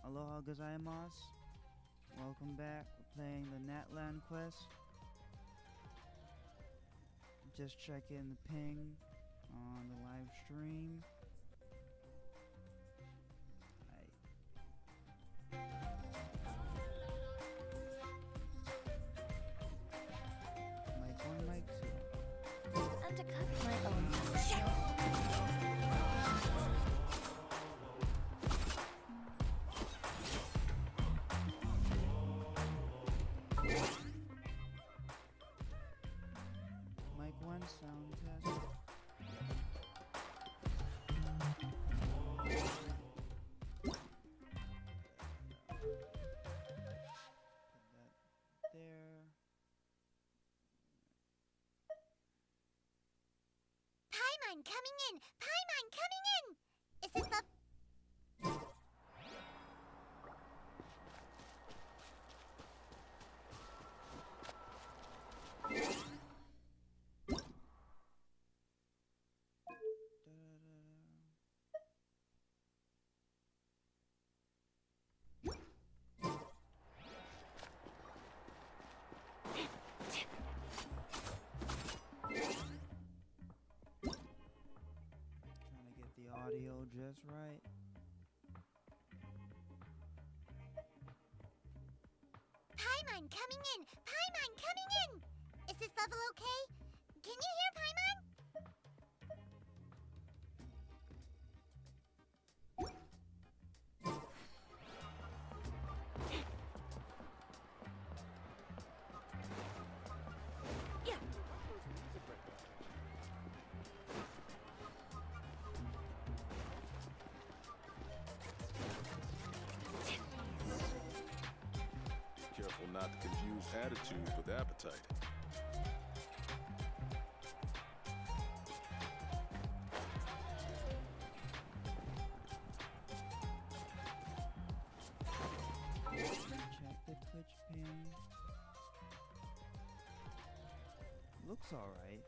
Aloha gozaimasu. Welcome back. We're playing the Natlan quest. Just checking the ping on the live stream. Mic 1, mic 2. I'm to cut my own. Mic 1 sound test. Put that there. Paimon coming in! Paimon coming in! Is this the... Trying to get the audio just right. Paimon coming in! Paimon coming in! Is this level okay? Can you hear Paimon? Careful not to confuse attitude with appetite. Check the Twitch ping. Looks alright.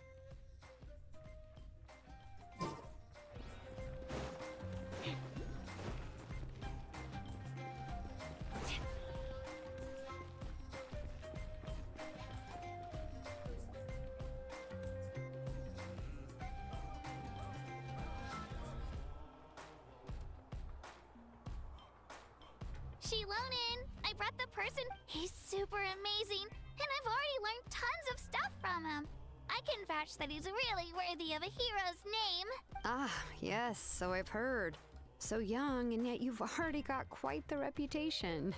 Shilonin! I brought the person. He's super amazing, and I've already learned tons of stuff from him. I can vouch that he's really worthy of a hero's name. Ah, yes, so I've heard. So young, and yet you've already got quite the reputation.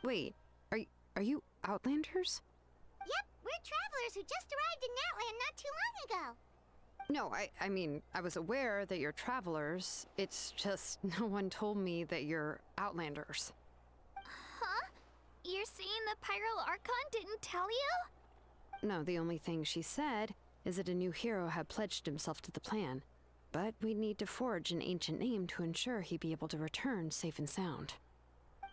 Wait, Are you Outlanders? Yep, we're travelers who just arrived in Natlan not too long ago. No, I mean, I was aware that you're travelers. It's just no one told me that you're Outlanders. Huh? You're saying the Pyro Archon didn't tell you? No, the only thing she said is that a new hero had pledged himself to the plan. But we'd need to forge an ancient name to ensure he'd be able to return safe and sound.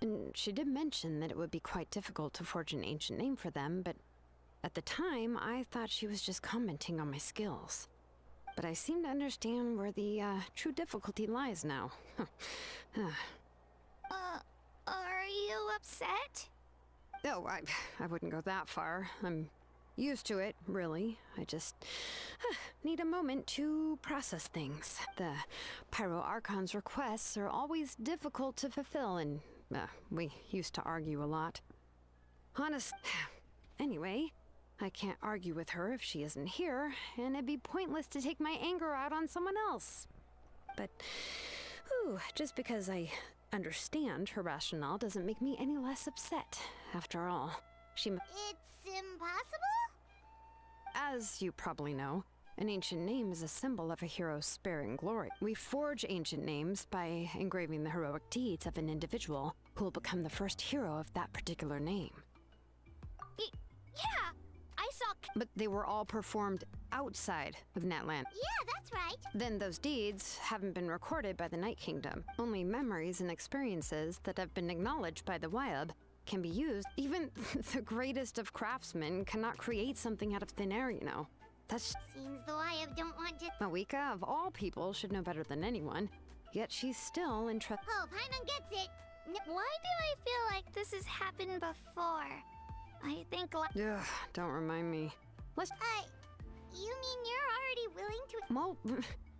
And she did mention that it would be quite difficult to forge an ancient name for them, but at the time, I thought she was just commenting on my skills. But I seem to understand where the true difficulty lies now. Are you upset? No, I wouldn't go that far. I'm used to it, really. I just need a moment to process things. The Pyro Archon's requests are always difficult to fulfill, and we used to argue a lot. Anyway, I can't argue with her if she isn't here, and it'd be pointless to take my anger out on someone else. But, just because I understand her rationale doesn't make me any less upset. After all, It's impossible? As you probably know, an ancient name is a symbol of a hero's sparing glory. We forge ancient names by engraving the heroic deeds of an individual who will become the first hero of that particular name. Yeah, I saw... But they were all performed outside of Natlan. Yeah, that's right. Then those deeds haven't been recorded by the Night Kingdom. Only memories and experiences that have been acknowledged by the Wyab can be used. Even the greatest of craftsmen cannot create something out of thin air, you know. That's... Seems the Wyab don't want to... Mawika, of all people, should know better than anyone. Yet she's still interested. Oh, Paimon gets it. Why do I feel like this has happened before? I think Ugh, don't remind me. You mean you're already willing to... Well,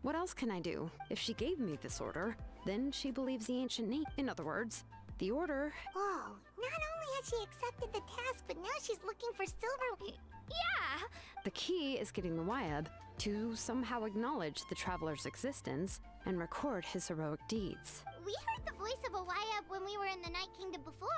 what else can I do? If she gave me this order, then she believes the ancient name. In other words, the order... Whoa, not only has she accepted the task, but now she's looking for silver... Yeah! The key is getting the Wyab to somehow acknowledge the traveler's existence and record his heroic deeds. We heard the voice of a Wyab when we were in the Night Kingdom before.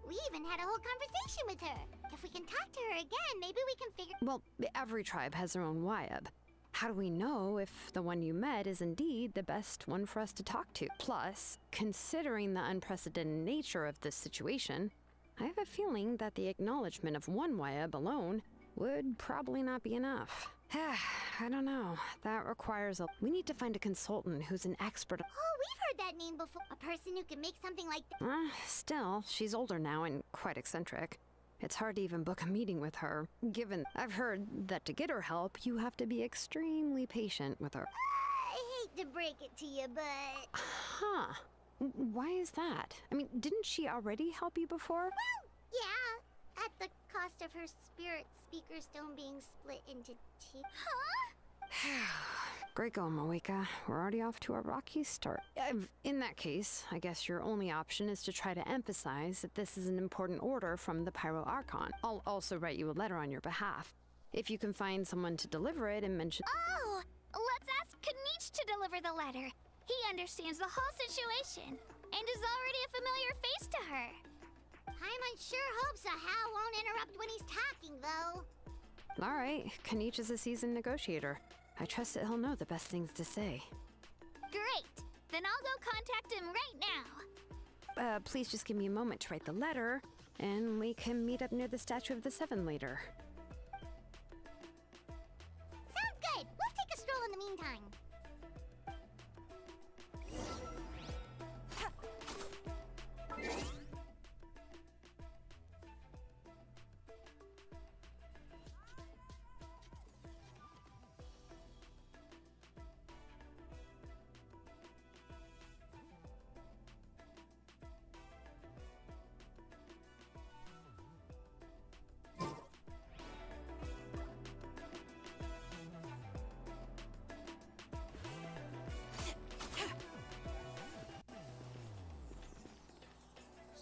We even had a whole conversation with her. If we can talk to her again, maybe we can figure... Well, every tribe has their own Wyab. How do we know if the one you met is indeed the best one for us to talk to? Plus, considering the unprecedented nature of this situation, I have a feeling that the acknowledgement of one Wyab alone would probably not be enough. I don't know. That requires we need to find a consultant who's an expert. Oh, we've heard that name before. A person who can make something like that. Still, she's older now and quite eccentric. It's hard to even book a meeting with her, given I've heard that to get her help, you have to be extremely patient with her. I hate to break it to you, but... Huh. Why is that? I mean, didn't she already help you before? Well, yeah. At the cost of her spirit speaker stone being split into two. Huh? Great going, Mawika. We're already off to a rocky start. In that case, I guess your only option is to try to emphasize that this is an important order from the Pyro Archon. I'll also write you a letter on your behalf. If you can find someone to deliver it and mention... Oh! Let's ask Kanich to deliver the letter. He understands the whole situation and is already a familiar face to her. Paimon sure hopes a Hal won't interrupt when he's talking, though. All right, Kanich is a seasoned negotiator. I trust that he'll know the best things to say. Great! Then I'll go contact him right now. Please just give me a moment to write the letter, and we can meet up near the Statue of the Seven later. Sounds good! We'll take a stroll in the meantime.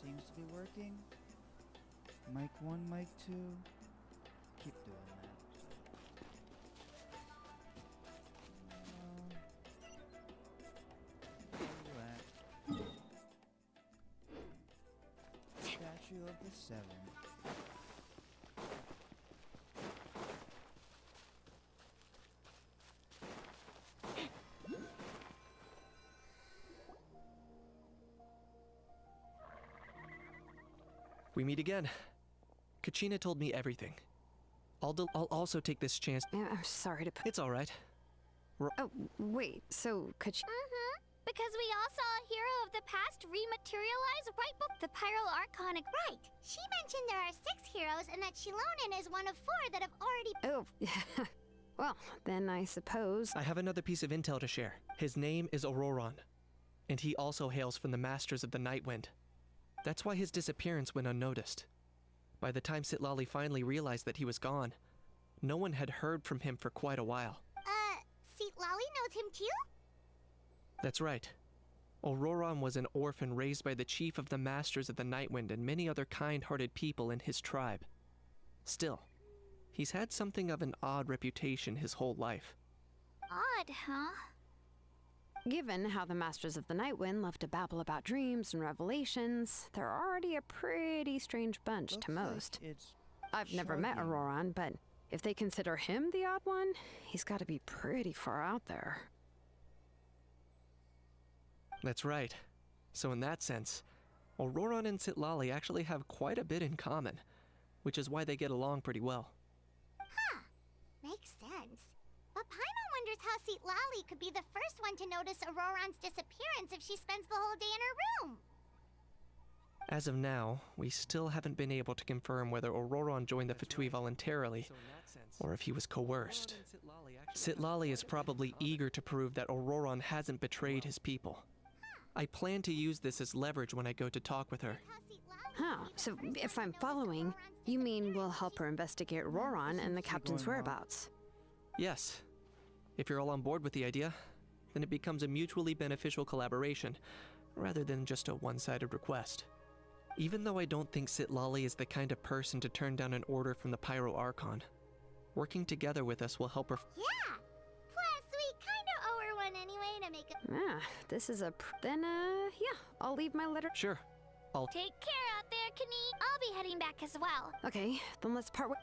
Seems to be working. Mic 1, mic 2. Keep doing that. Where you at? Statue of the Seven. We meet again. Kachina told me everything. I'll also take this chance. I'm sorry to put. It's all right. Oh, wait. So, Because we all saw a hero of the past rematerialize right before the Pyro Archonic. Right. She mentioned there are 6 heroes and that Shilonen is one of 4 that have already... Oh, well, then I suppose. I have another piece of intel to share. His name is Ororon, and he also hails from the Masters of the Nightwind. That's why his disappearance went unnoticed. By the time Sitlali finally realized that he was gone, no one had heard from him for quite a while. Sitlali knows him too? That's right. Ororon was an orphan raised by the chief of the Masters of the Nightwind and many other kind-hearted people in his tribe. Still, he's had something of an odd reputation his whole life. Odd, huh? Given how the Masters of the Nightwind love to babble about dreams and revelations, they're already a pretty strange bunch to most. I've never met Ororon, but if they consider him the odd one, he's got to be pretty far out there. That's right. So in that sense, Ororon and Sitlali actually have quite a bit in common, which is why they get along pretty well. Huh. Makes sense. But Paimon wonders how Sitlali could be the first one to notice Ororon's disappearance if she spends the whole day in her room. As of now, we still haven't been able to confirm whether Ororon joined the Fatui voluntarily, or if he was coerced. Sitlali is probably eager to prove that Ororon hasn't betrayed his people. I plan to use this as leverage when I go to talk with her. Huh, so if I'm following, you mean we'll help her investigate Ororon and the captain's whereabouts? Yes. If you're all on board with the idea, then it becomes a mutually beneficial collaboration, rather than just a one-sided request. Even though I don't think Sitlali is the kind of person to turn down an order from the Pyro Archon, working together with us will help her. Yeah. Plus, we kinda owe her one anyway to make a... Ah, this is a then, yeah, I'll leave my letter. Sure. Take care out there, Kani. I'll be heading back as well. Okay, then let's part with.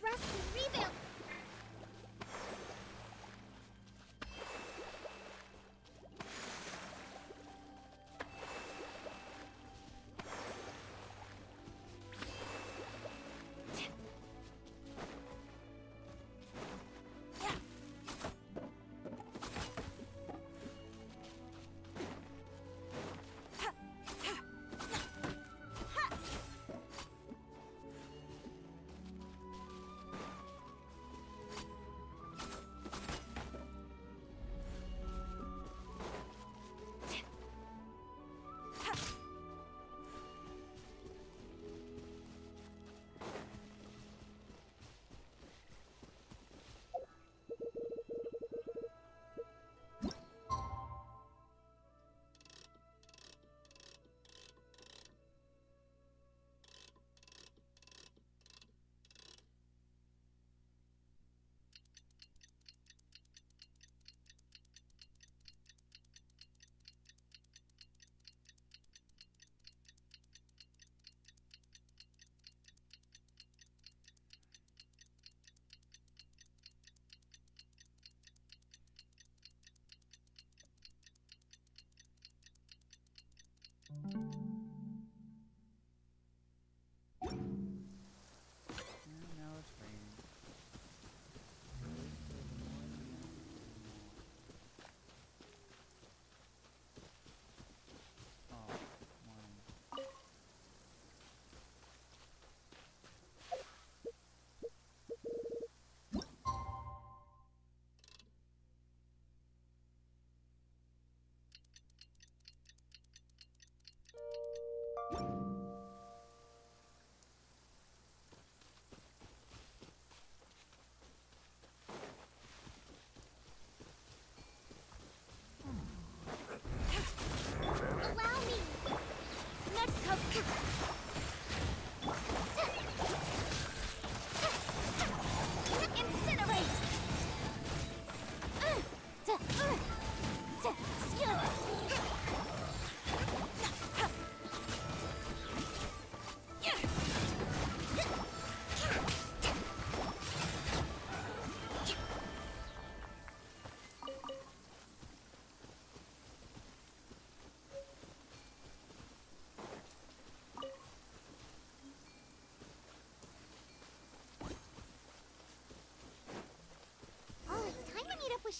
Trust and rebuild.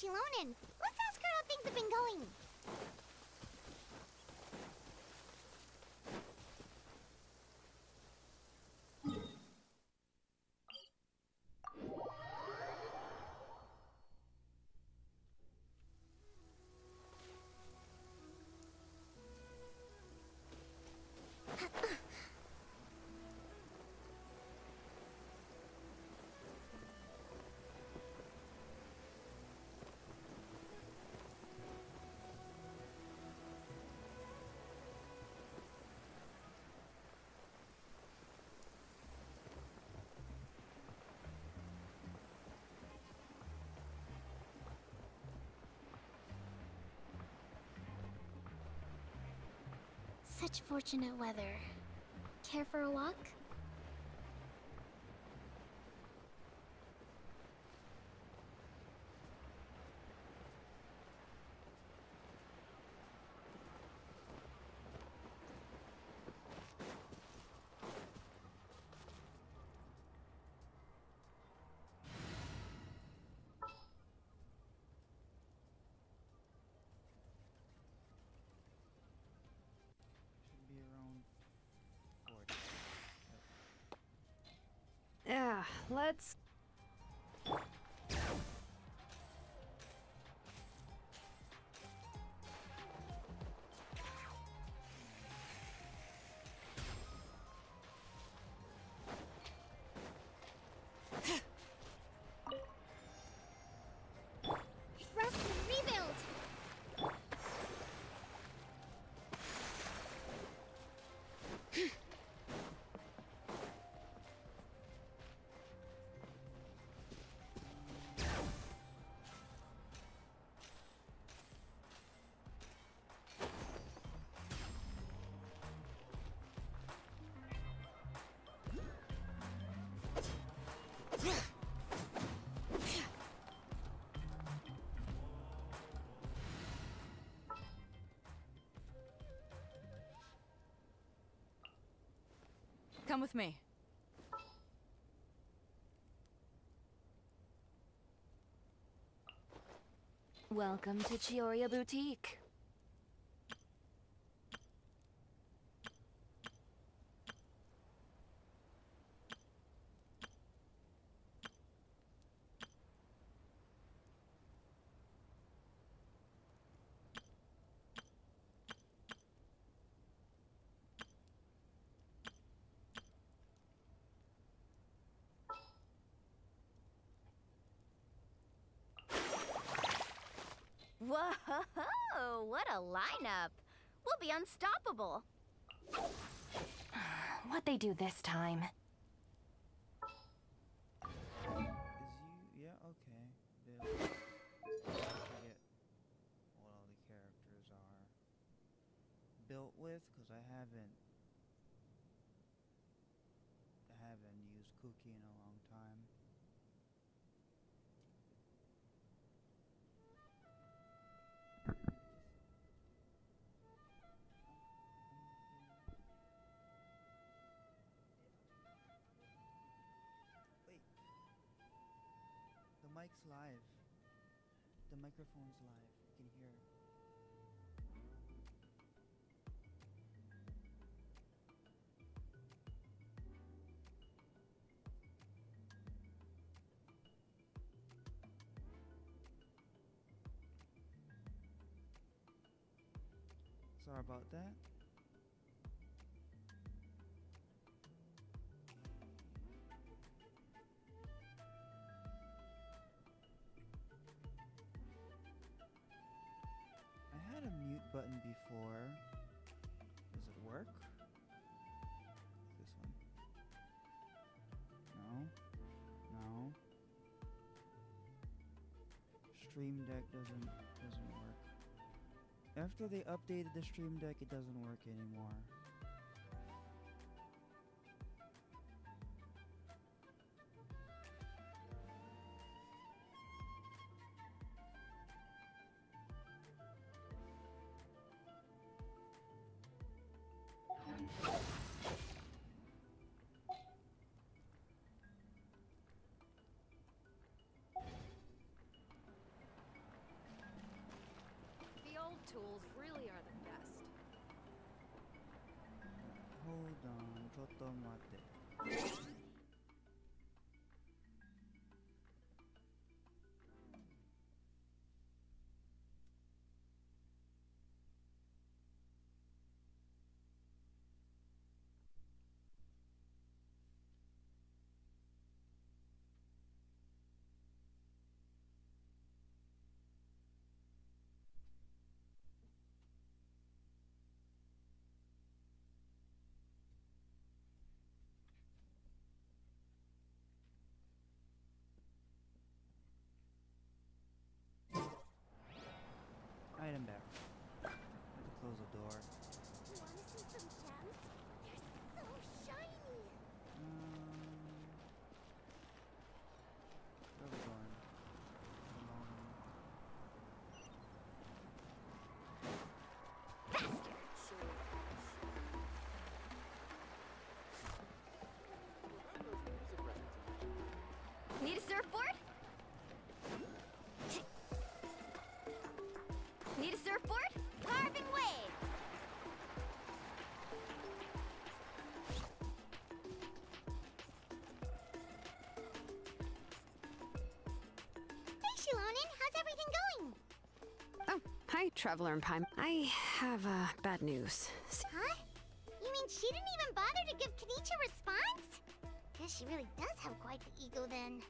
Chilonin. Let's ask her how things have been going. Such fortunate weather. Care for a walk? Should be around 40. Yeah, let's. Rest and rebuild! Come with me. Welcome to Chioria Boutique. Whoa! What a lineup! We'll be unstoppable. What'd they do this time? Yeah, okay. Bill. I forget what all the characters are built with, because I haven't used Cookie in a long time. Wait. The mic's live. The microphone's live. You can hear. Sorry about that. I had a mute button before. Does it work? This one. No. No. Stream Deck doesn't work. After they updated the Stream Deck, it doesn't work anymore. ちょっと待って。Item back. I have to close the door. You wanna see some gems? They're so shiny! Where are we going? Need a surfboard? Need a surfboard? Carving waves! Hey, Shilonin, how's everything going? Oh, hi, Traveler and Pime. I have bad news. Huh? You mean she didn't even bother to give Kenichi a response? Guess she really does have quite the ego then.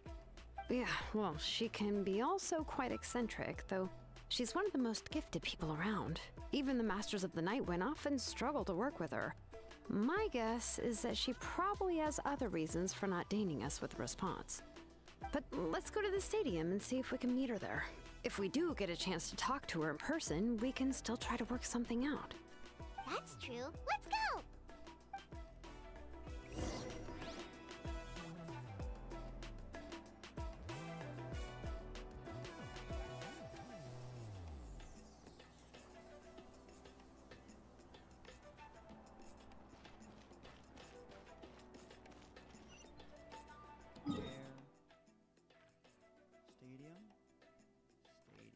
Yeah, well, she can be also quite eccentric, though she's one of the most gifted people around. Even the Masters of the Nightwind often struggle to work with her. My guess is that she probably has other reasons for not deigning us with a response. But let's go to the stadium and see if we can meet her there. If we do get a chance to talk to her in person, we can still try to work something out. That's true. Let's go! Where? Stadium? Stadium.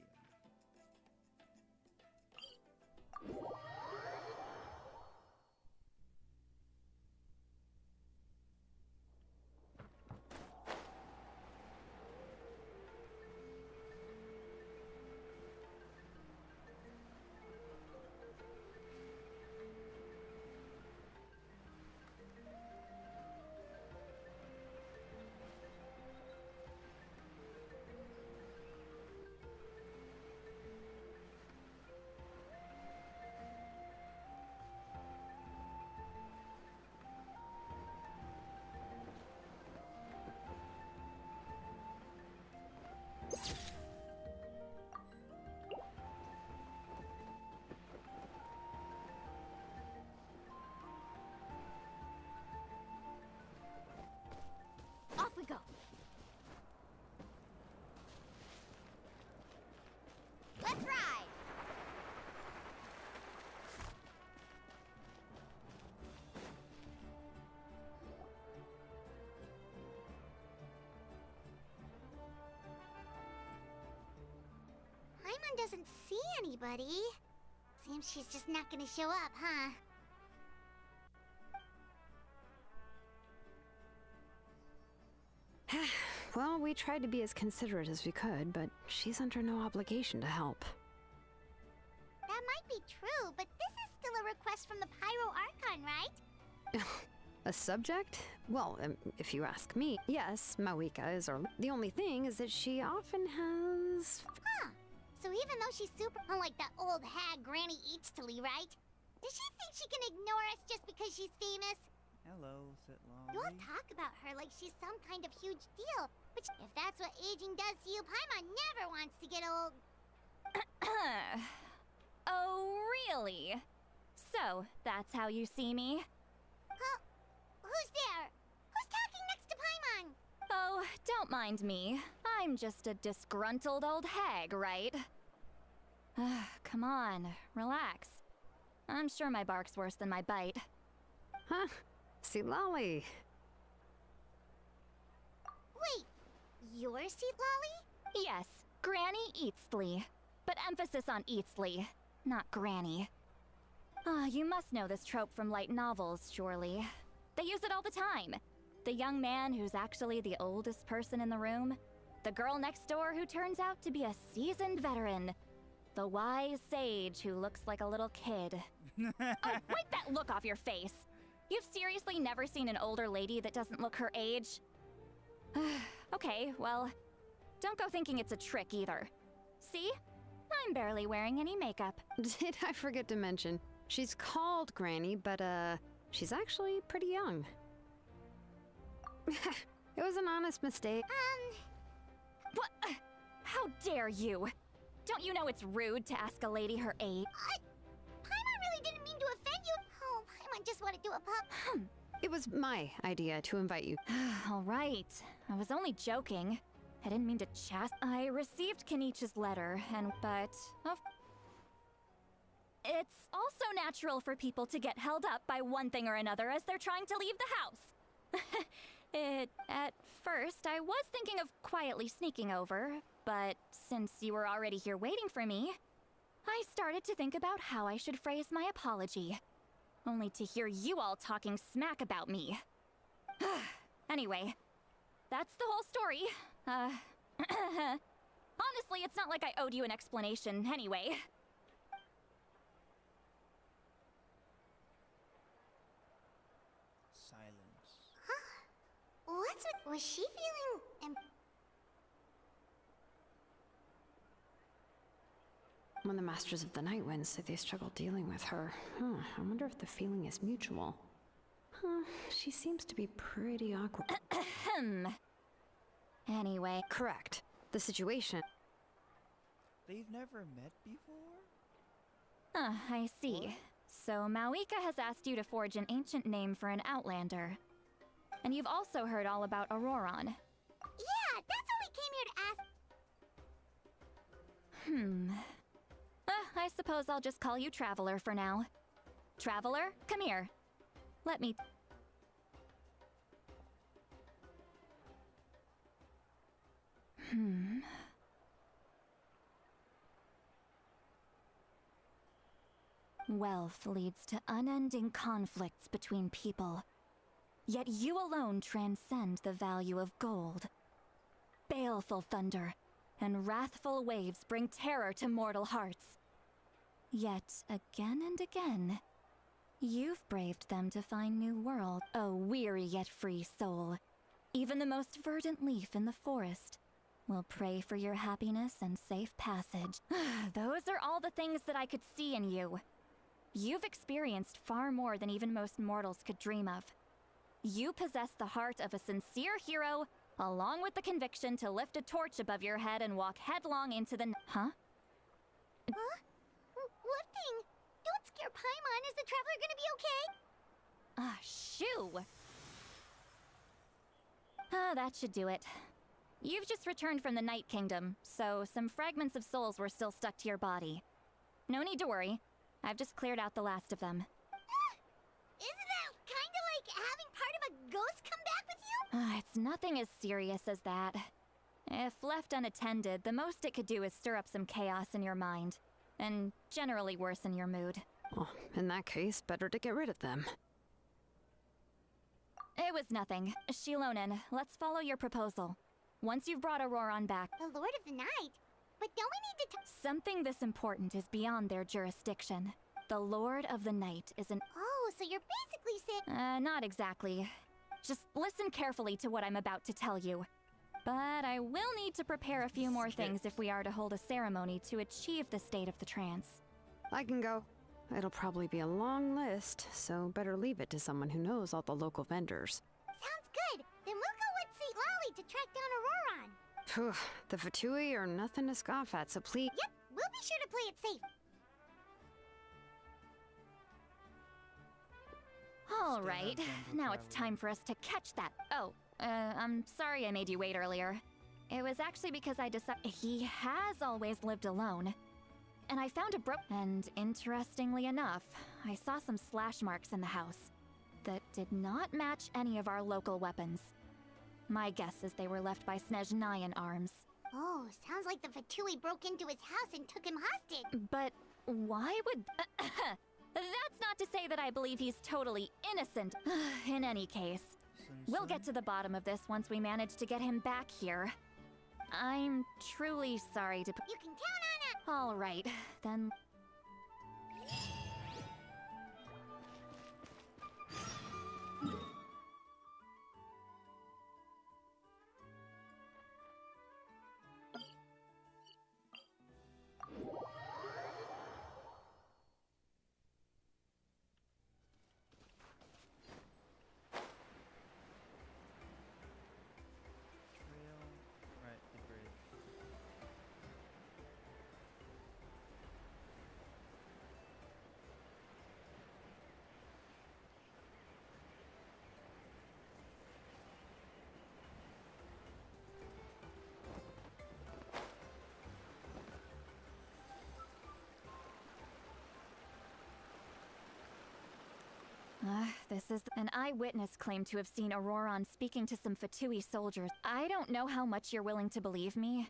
Off we go. Let's ride. Paimon doesn't see anybody. Seems she's just not gonna show up, huh? Well, we tried to be as considerate as we could, but she's under no obligation to help. That might be true, but this is still a request from the Pyro Archon, right? A subject? Well, if you ask me, yes, Mawika is our... The only thing is that she often has... Huh. So even though she's super unlike that old hag Granny Eatstily, right? Does she think she can ignore us just because she's famous? Hello, Sitlali. You all talk about her like she's some kind of huge deal. But if that's what aging does to you, Paimon never wants to get old. Oh, really? So, that's how you see me? Huh? Who's there? Who's talking next to Paimon? Oh, don't mind me. I'm just a disgruntled old hag, right? Come on, relax. I'm sure my bark's worse than my bite. Huh? Sitlali. Wait, you're Seatlali? Yes, Granny Eatsley. But emphasis on Eatsley, not Granny. Ah, you must know this trope from light novels, surely. They use it all the time. The young man who's actually the oldest person in the room. The girl next door who turns out to be a seasoned veteran. The wise sage who looks like a little kid. Oh, wipe that look off your face! You've seriously never seen an older lady that doesn't look her age? Okay, well, don't go thinking it's a trick either. See? I'm barely wearing any makeup. Did I forget to mention? She's called Granny, but she's actually pretty young. It was an honest mistake. What? How dare you? Don't you know it's rude to ask a lady her age? Paimon really didn't mean to offend you. Oh, Paimon just wanted to It was my idea to invite you. All right. I was only joking. I didn't mean to I received Kenichi's letter, but it's also natural for people to get held up by one thing or another as they're trying to leave the house. At first, I was thinking of quietly sneaking over, but since you were already here waiting for me, I started to think about how I should phrase my apology. Only to hear you all talking smack about me. Anyway, that's the whole story. Honestly, it's not like I owed you an explanation anyway. Silence. Was she feeling... When the Masters of the Night Wind say they struggle dealing with her, I wonder if the feeling is mutual. She seems to be pretty awkward. Anyway. Correct. The situation. They've never met before? I see. So Mawika has asked you to forge an ancient name for an Outlander. And you've also heard all about Ororon. Yeah, that's what we came here to ask. I suppose I'll just call you Traveler for now. Traveler, come here. Let me... Wealth leads to unending conflicts between people. Yet you alone transcend the value of gold. Baleful thunder and wrathful waves bring terror to mortal hearts. Yet again and again, you've braved them to find new worlds. O weary yet free soul, even the most verdant leaf in the forest will pray for your happiness and safe passage. Those are all the things that I could see in you. You've experienced far more than even most mortals could dream of. You possess the heart of a sincere hero, along with the conviction to lift a torch above your head and walk headlong into the... Huh? What thing? Don't scare Paimon. Is the Traveler gonna be okay? Shoo! That should do it. You've just returned from the Night Kingdom, so some fragments of souls were still stuck to your body. No need to worry. I've just cleared out the last of them. Isn't that kinda like having part of a ghost come back with you? It's nothing as serious as that. If left unattended, the most it could do is stir up some chaos in your mind, and generally worsen your mood. Well, in that case, better to get rid of them. It was nothing. Shilonen, let's follow your proposal. Once you've brought Ororon back... The Lord of the Night? But don't we need to Something this important is beyond their jurisdiction. The Lord of the Night is an... Oh, so you're basically saying... Not exactly. Just listen carefully to what I'm about to tell you. But I will need to prepare a few more things if we are to hold a ceremony to achieve the state of the trance. I can go. It'll probably be a long list, so better leave it to someone who knows all the local vendors. Sounds good. Then we'll go with St. Lolly to track down Ororon. Phew, the Fatui are nothing to scoff at, so please... Yep, we'll be sure to play it safe. All right, now it's time for us to catch that. Oh, I'm sorry I made you wait earlier. It was actually because I decided he has always lived alone. And I found a and interestingly enough, I saw some slash marks in the house that did not match any of our local weapons. My guess is they were left by Snezhnayan arms. Oh, sounds like the Fatui broke into his house and took him hostage. But why would... That's not to say that I believe he's totally innocent. In any case, we'll get to the bottom of this once we manage to get him back here. I'm truly sorry to... You can count on us! All right, then... Trail. Right, the bridge. This is... An eyewitness claimed to have seen Ororon speaking to some Fatui soldiers. I don't know how much you're willing to believe me,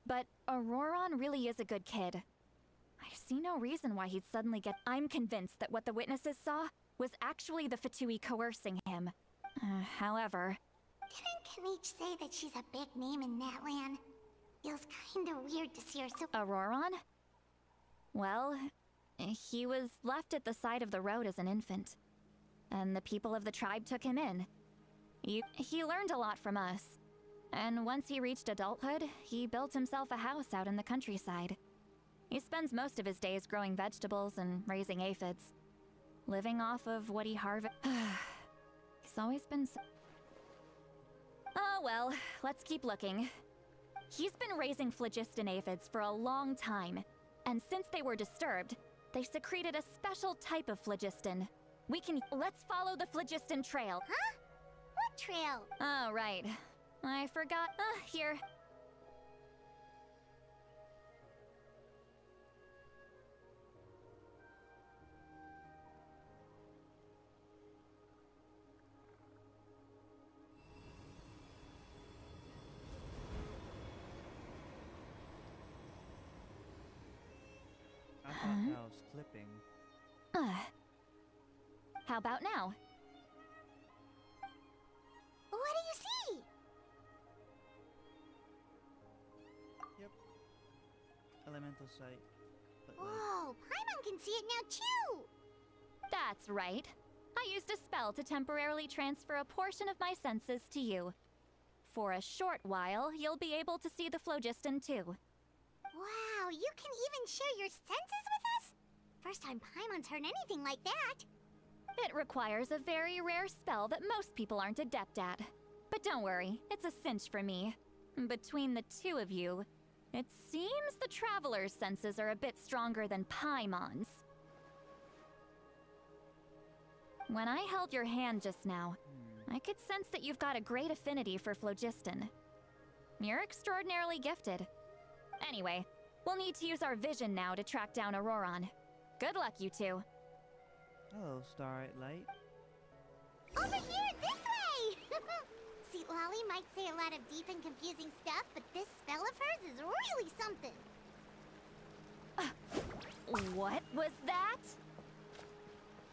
but Ororon really is a good kid. I see no reason why he'd suddenly get... I'm convinced that what the witnesses saw was actually the Fatui coercing him. However... Didn't Kanich say that she's a big name in Natlan? Feels kinda weird to see her so... Ororon? Well, he was left at the side of the road as an infant, and the people of the tribe took him in. He learned a lot from us, and once he reached adulthood, he built himself a house out in the countryside. He spends most of his days growing vegetables and raising aphids, living off of what he harvests. He's always been so... Oh well, let's keep looking. He's been raising phlogiston aphids for a long time, and since they were disturbed, they secreted a special type of phlogiston. Let's follow the phlogiston trail. Huh? What trail? Oh, right. I forgot. Here. I thought that was clipping. How about now? What do you see? Yep. Elemental sight. But like, Whoa, Paimon can see it now too! That's right. I used a spell to temporarily transfer a portion of my senses to you. For a short while, you'll be able to see the phlogiston too. Wow, you can even share your senses with us? First time Paimon's heard anything like that. It requires a very rare spell that most people aren't adept at. But don't worry, it's a cinch for me. Between the two of you, it seems the Traveler's senses are a bit stronger than Paimon's. When I held your hand just now, I could sense that you've got a great affinity for phlogiston. You're extraordinarily gifted. Anyway, we'll need to use our vision now to track down Ororon. Good luck, you two. hello, Starlight Light. Over here, this way! See, Lolly might say a lot of deep and confusing stuff, but this spell of hers is really something. What was that?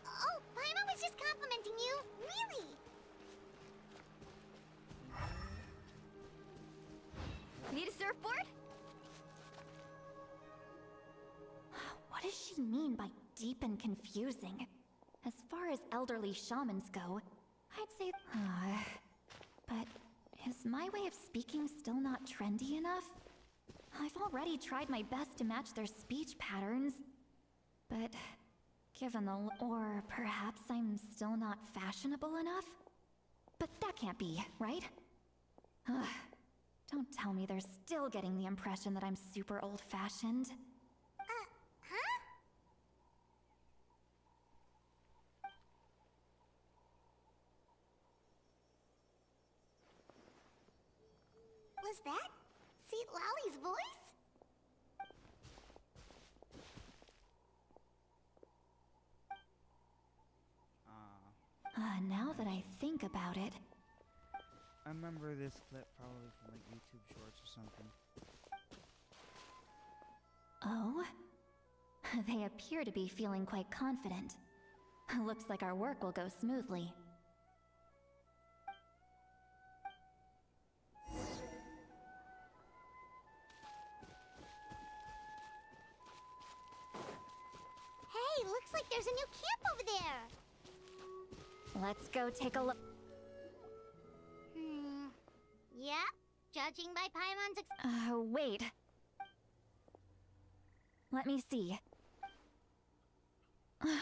Oh, Paimon was just complimenting you. Really? Need a surfboard? What does she mean by deep and confusing? As far as elderly shamans go, I'd say... but is my way of speaking still not trendy enough? I've already tried my best to match their speech patterns, but given the... Or perhaps I'm still not fashionable enough? But that can't be, right? Don't tell me they're still getting the impression that I'm super old-fashioned. Huh? Was that Seat Lolly's voice? Now that I think about it... I remember this clip probably from like YouTube Shorts or something. Oh? They appear to be feeling quite confident. Looks like our work will go smoothly. Hey, looks like there's a new camp over there. Let's go take a look. Yep, judging by Paimon's Wait. Let me see. Paimon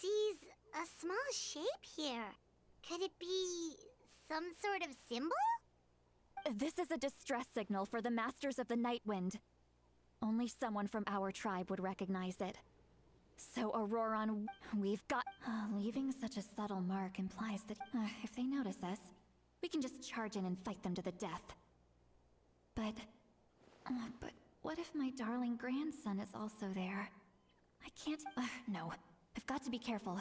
sees a small shape here. Could it be some sort of symbol? This is a distress signal for the Masters of the Night Wind. Only someone from our tribe would recognize it. So, Ororon, we've got... leaving such a subtle mark implies that if they notice us, we can just charge in and fight them to the death. But what if my darling grandson is also there? I can't... no. I've got to be careful.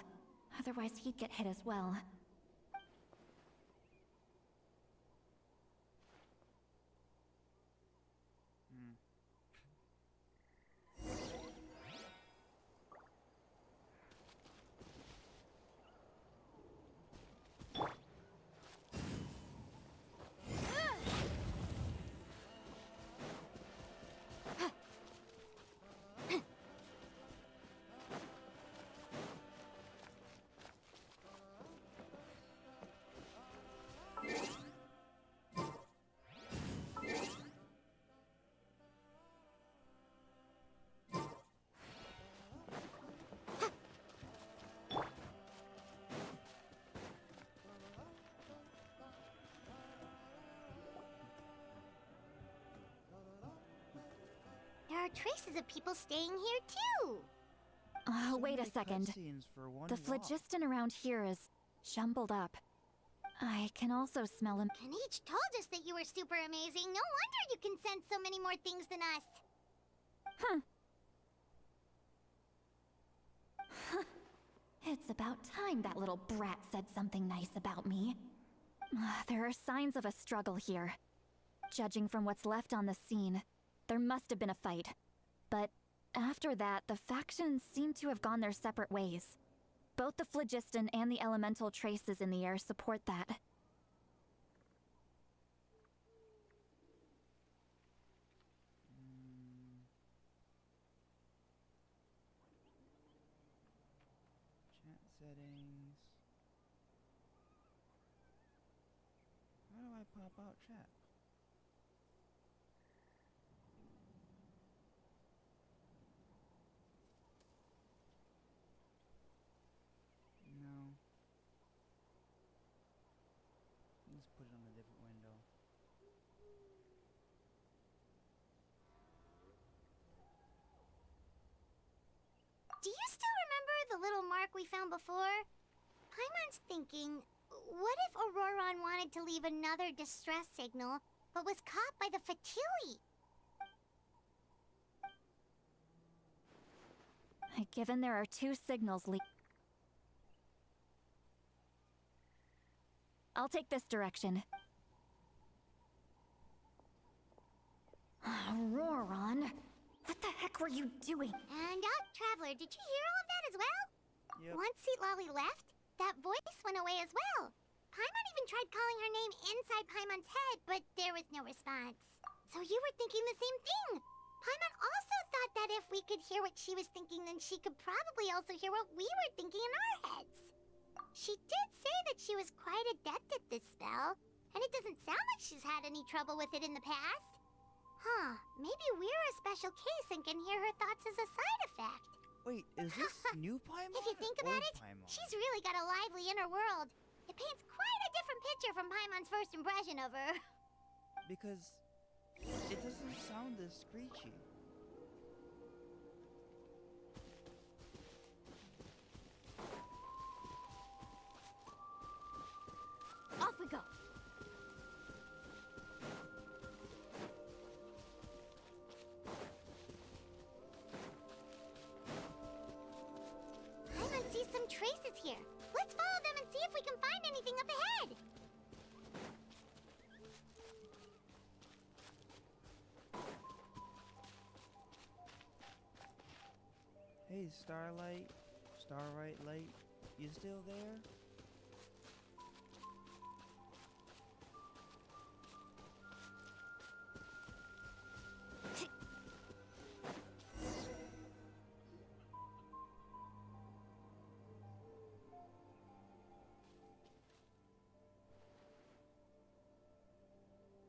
Otherwise, he'd get hit as well. There are traces of people staying here too. Wait a second. The phlogiston around here is jumbled up. I can also smell him. Kanich told us that you were super amazing. No wonder you can sense so many more things than us. It's about time that little brat said something nice about me. There are signs of a struggle here. Judging from what's left on the scene, there must have been a fight. But after that, the factions seem to have gone their separate ways. Both the phlogiston and the elemental traces in the air support that. Chat settings. How do I pop out chat? No. Let's put it on a different window. Do you still remember the little mark we found before? Paimon's thinking, what if Ororon wanted to leave another distress signal, but was caught by the Fatui? Given there are two signals I'll take this direction. Ororon, what the heck were you doing? And Traveler, did you hear all of that as well? Yep. Once Lolly left, that voice went away as well. Paimon even tried calling her name inside Paimon's head, but there was no response. So you were thinking the same thing. Paimon also thought that if we could hear what she was thinking, then she could probably also hear what we were thinking in our heads. She did say that she was quite adept at this spell, and it doesn't sound like she's had any trouble with it in the past. Huh, maybe we're a special case and can hear her thoughts as a side effect. Wait, is this new Paimon? If you think or about old it, Paimon? she's really got a lively inner world. It paints quite a different picture from Paimon's first impression of her. Because it doesn't sound this screechy. Off we go. Paimon sees some traces here. Let's follow them and see if we can find anything up ahead. Hey, Starlight Light, you still there?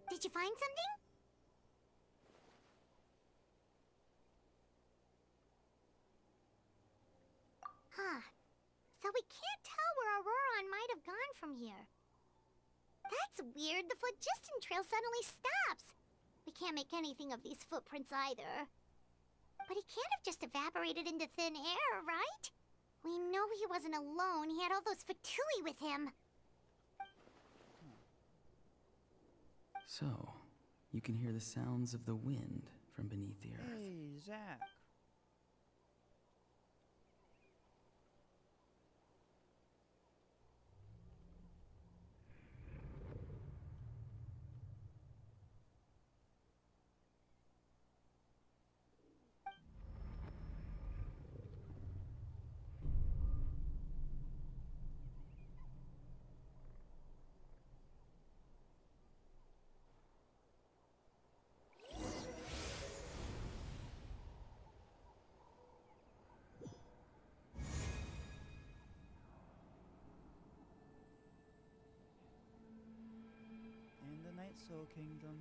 Did you find something? Huh. So we can't tell where Ororon might have gone from here. That's weird. The phlogiston trail suddenly stops. We can't make anything of these footprints either. But he can't have just evaporated into thin air, right? We know he wasn't alone. He had all those Fatui with him. So, you can hear the sounds of the wind from beneath the earth. Hey, Zach. In the Night Soul Kingdom.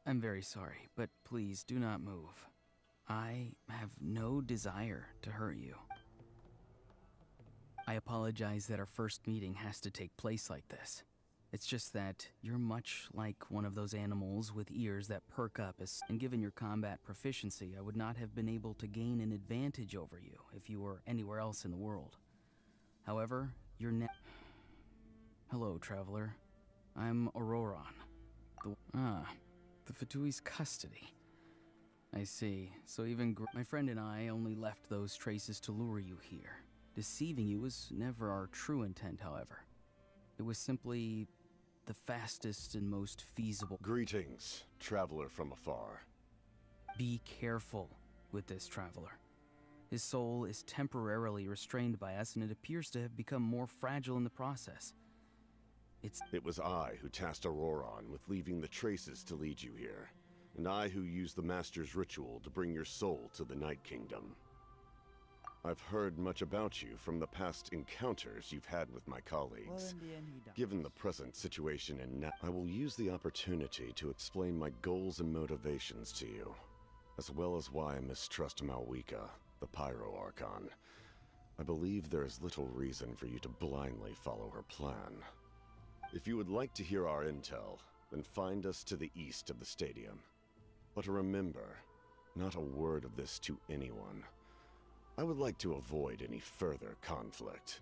I'm very sorry, but please do not move. I have no desire to hurt you. I apologize that our first meeting has to take place like this. It's just that you're much like one of those animals with ears that perk up, and given your combat proficiency, I would not have been able to gain an advantage over you if you were anywhere else in the world. However, you're Hello, traveler. I'm Ororon. The Fatui's custody. I see. So even my friend and I only left those traces to lure you here. Deceiving you was never our true intent, however. It was simply the fastest and most feasible. Greetings, traveler from afar. Be careful with this traveler. His soul is temporarily restrained by us, and it appears to have become more fragile in the process. It was I who tasked Ororon with leaving the traces to lead you here, and I who used the Master's ritual to bring your soul to the Night Kingdom. I've heard much about you from the past encounters you've had with my colleagues. Well, in the end, he dies. Given the present situation in I will use the opportunity to explain my goals and motivations to you, as well as why I mistrust Malwika, the Pyro Archon. I believe there is little reason for you to blindly follow her plan. If you would like to hear our intel, then find us to the east of the stadium. But remember, not a word of this to anyone. I would like to avoid any further conflict.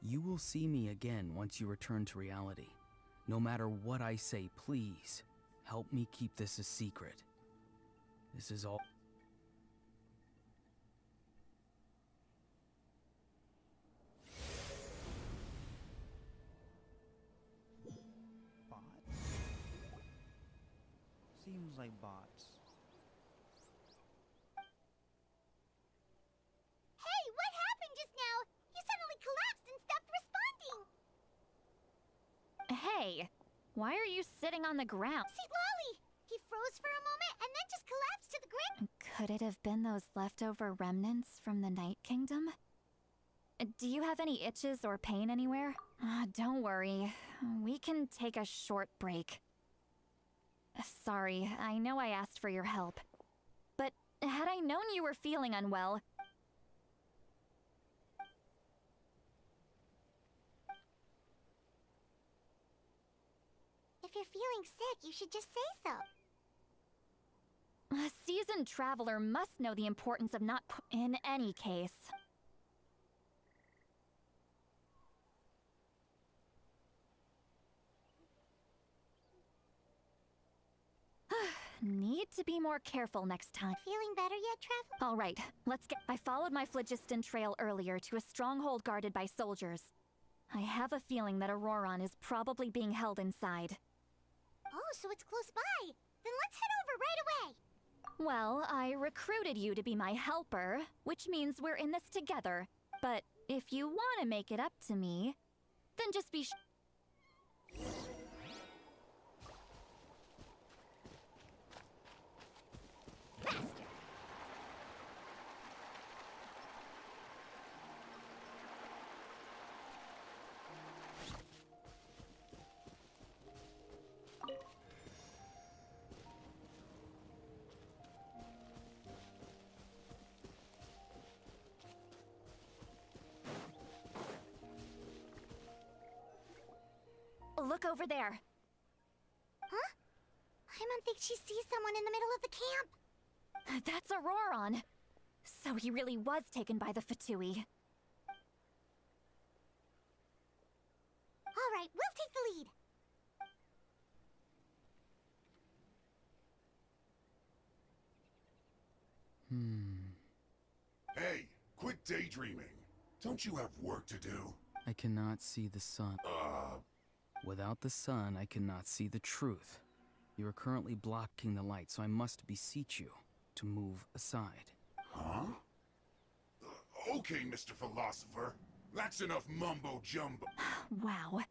You will see me again once you return to reality. No matter what I say, please, help me keep this a secret. This is all. Bots? Seems like bots. Hey, what happened just now? You suddenly collapsed and stopped responding. Hey, why are you sitting on the ground? See, Lolly! He froze for a moment and then just collapsed to the ground. Could it have been those leftover remnants from the Night Kingdom? Do you have any itches or pain anywhere? Don't worry. We can take a short break. Sorry, I know I asked for your help. But had I known you were feeling unwell... If you're feeling sick, you should just say so. A seasoned traveler must know the importance of not... In any case... Need to be more careful next time. Feeling better yet, Travel? All right, let's get... I followed my phlogiston trail earlier to a stronghold guarded by soldiers. I have a feeling that Ororon is probably being held inside. Oh, so it's close by. Then let's head over right away. Well, I recruited you to be my helper, which means we're in this together. But if you want to make it up to me, then just be Look over there. Huh? Paimon thinks she sees someone in the middle of the camp. That's Ororon. So he really was taken by the Fatui. All right, we'll take the lead. Hey, quit daydreaming. Don't you have work to do? I cannot see the sun. Without the sun, I cannot see the truth. You are currently blocking the light, so I must beseech you to move aside. Huh? Okay, Mr. Philosopher. That's enough mumbo-jumbo. Wow.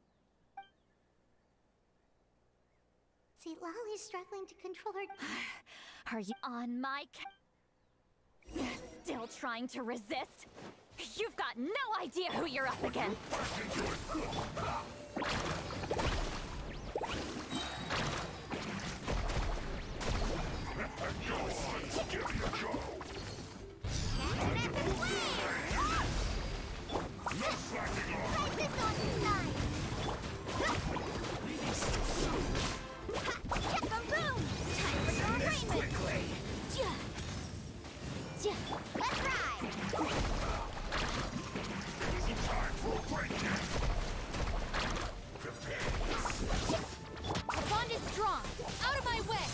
See, Lolly's struggling to control her. Are you on my Still trying to resist? You've got no idea who you're up against. Give me a go. No slacking off. Like this on your side. Get the room. Time for your arraignment. Quickly. Let's ride. Time for a break in. Prepare. The bond is strong. Out of my way.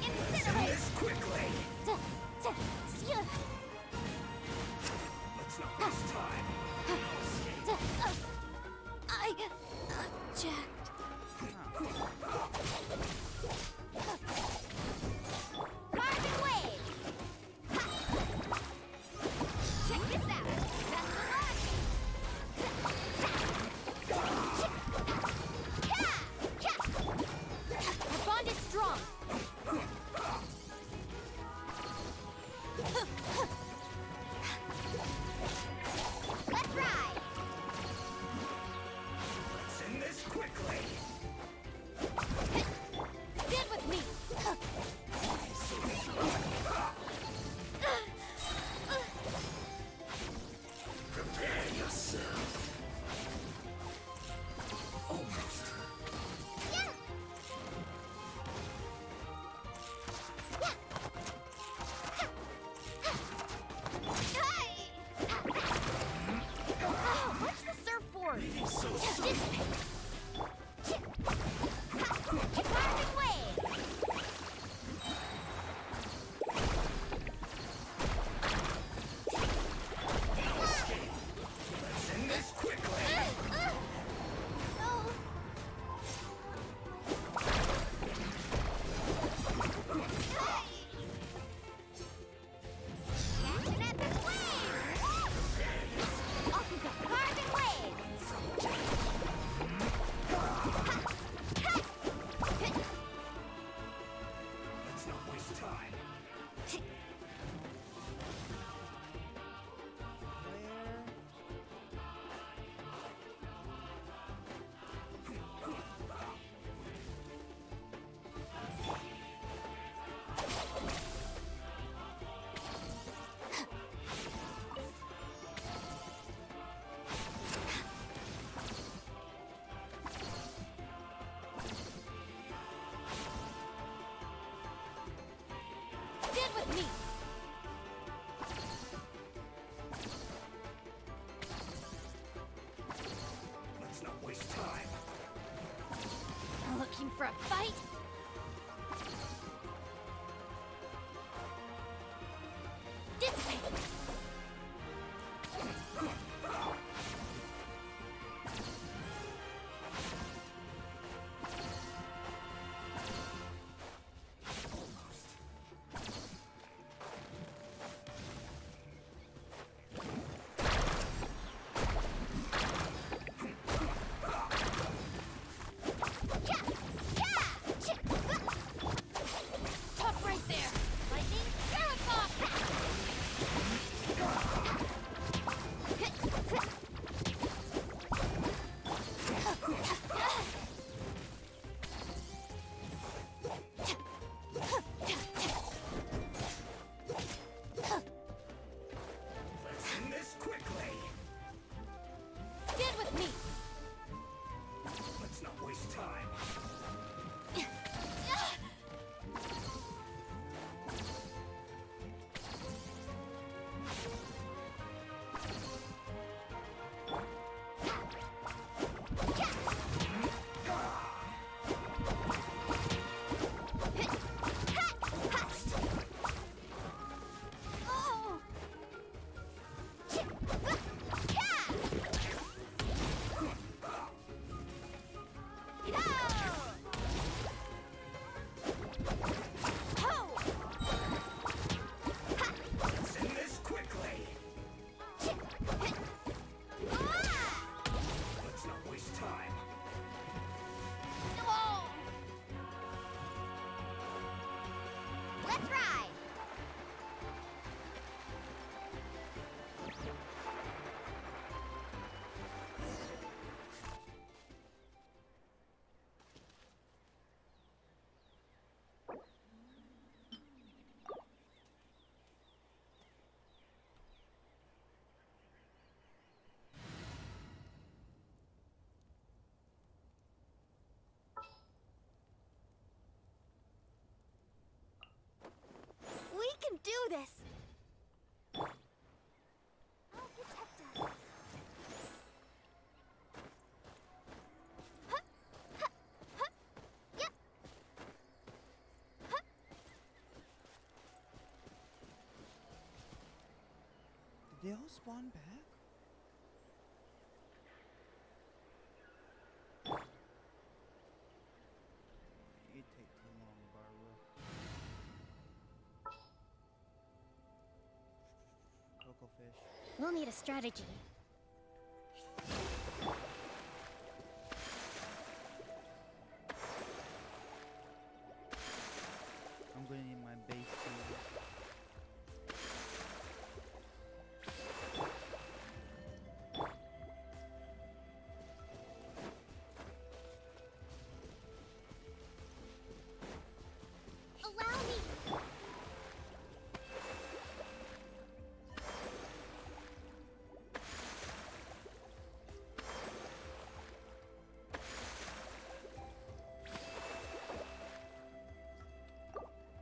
Incinerate! Quickly. Let's not for a fight? Dissipate! Stop right there! Lightning, Terrapop! Let's end this quickly. Stand with me! Let's not waste time. Oh! Let's end this quickly. Let's not waste time. Let's ride! We can do this! I'll protect us. Huh, huh, huh, yep. Huh. Did they all spawn back? It take too long, Barbara. Coco fish. We'll need a strategy. I'm gonna need my base too. Allow me!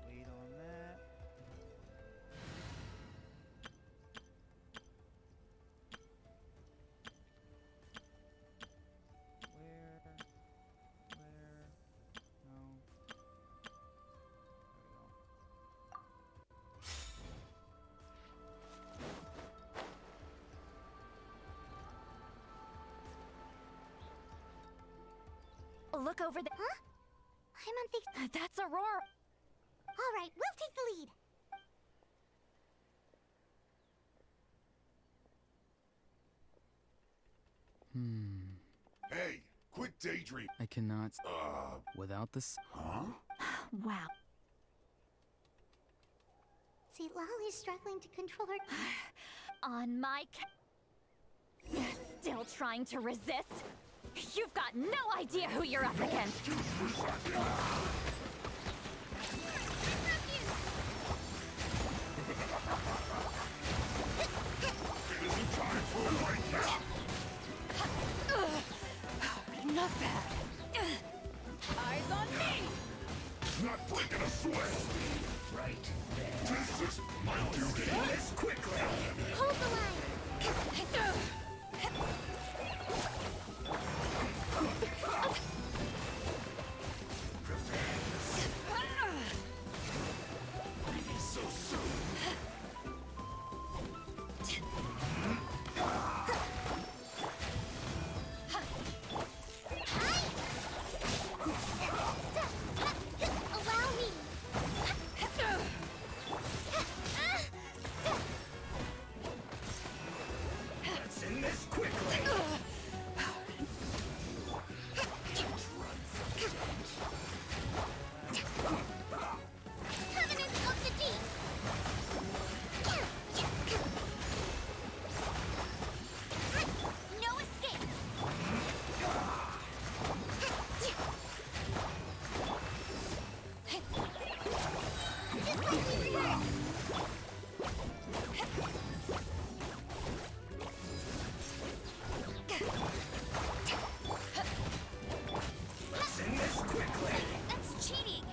Wait on that. Where? No. There we go. Look over there. Huh? I'm on the... That's Aurora. All right, we'll take the lead. Hey, quit daydream. I cannot. Without this. Huh? Wow. See, Lolly's struggling to control her... On my Still trying to resist? You've got no idea who you're up against. Not bad. Eyes on me! Not breaking a sweat. Right there. This is my duty. This quickly. Hold the line! Allow me. Let's end this quickly. Covenant of the Deep. No escape. Just like we said. Let's end this quickly. That's cheating.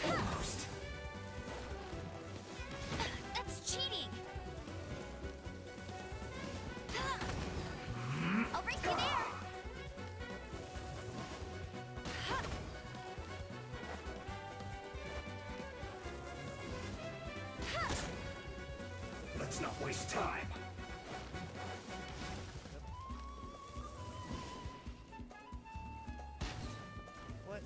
Almost. That's cheating. I'll race you there. Let's not waste time. What?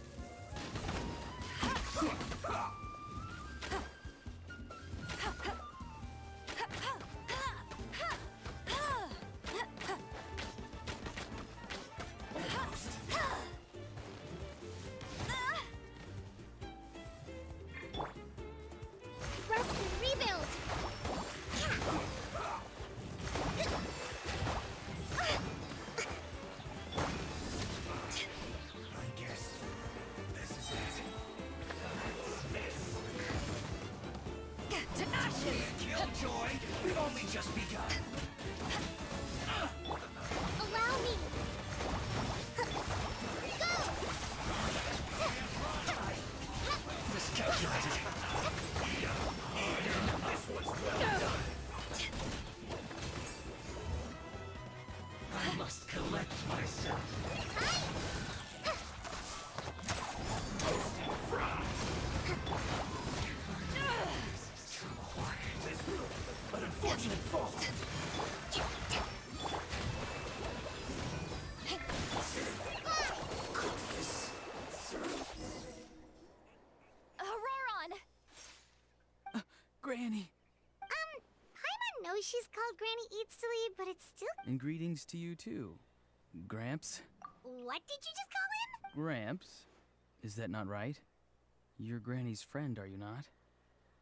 Rest and rebuild. I guess this is it. To ashes. Killjoy, we've only just begun. Allow me. Miscalculated. This was well done. I must collect myself. This will, an unfortunate fault. Ororon. Granny! Paimon knows she's called Granny Eats to Leave, but it's still. And greetings to you too. Gramps? What did you just call him? Gramps? Is that not right? You're Granny's friend, are you not?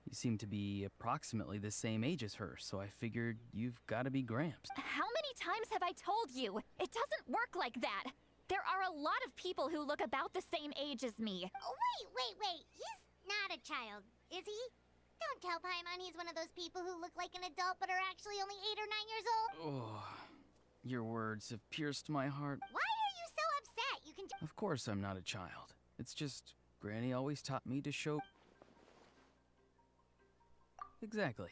You seem to be approximately the same age as her, so I figured you've got to be Gramps. How many times have I told you? It doesn't work like that. There are a lot of people who look about the same age as me. Oh, wait. He's not a child, is he? Don't tell Paimon he's one of those people who look like an adult but are actually only 8 or 9 years old. Oh, your words have pierced my heart. Why are you so upset? You can just. Of course I'm not a child. It's just Granny always taught me to show... Exactly.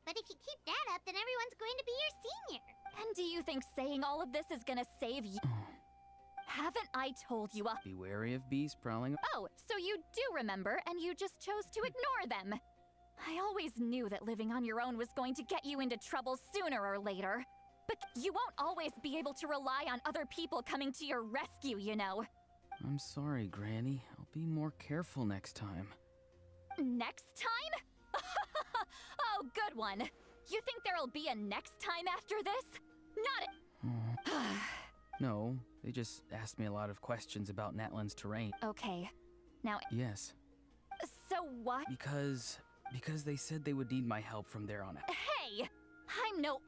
But if you keep that up, then everyone's going to be your senior. And do you think saying all of this is gonna save you? Haven't I told you? Be wary of bees prowling... Oh, so you do remember, and you just chose to ignore them. I always knew that living on your own was going to get you into trouble sooner or later. But you won't always be able to rely on other people coming to your rescue, you know. I'm sorry, Granny. I'll be more careful next time. Next time? Oh, good one. You think there'll be a next time after this? Not No, they just asked me a lot of questions about Natlan's terrain. Okay. Now, Yes, so what? because they said they would need my help from there on out. Hey! I'm no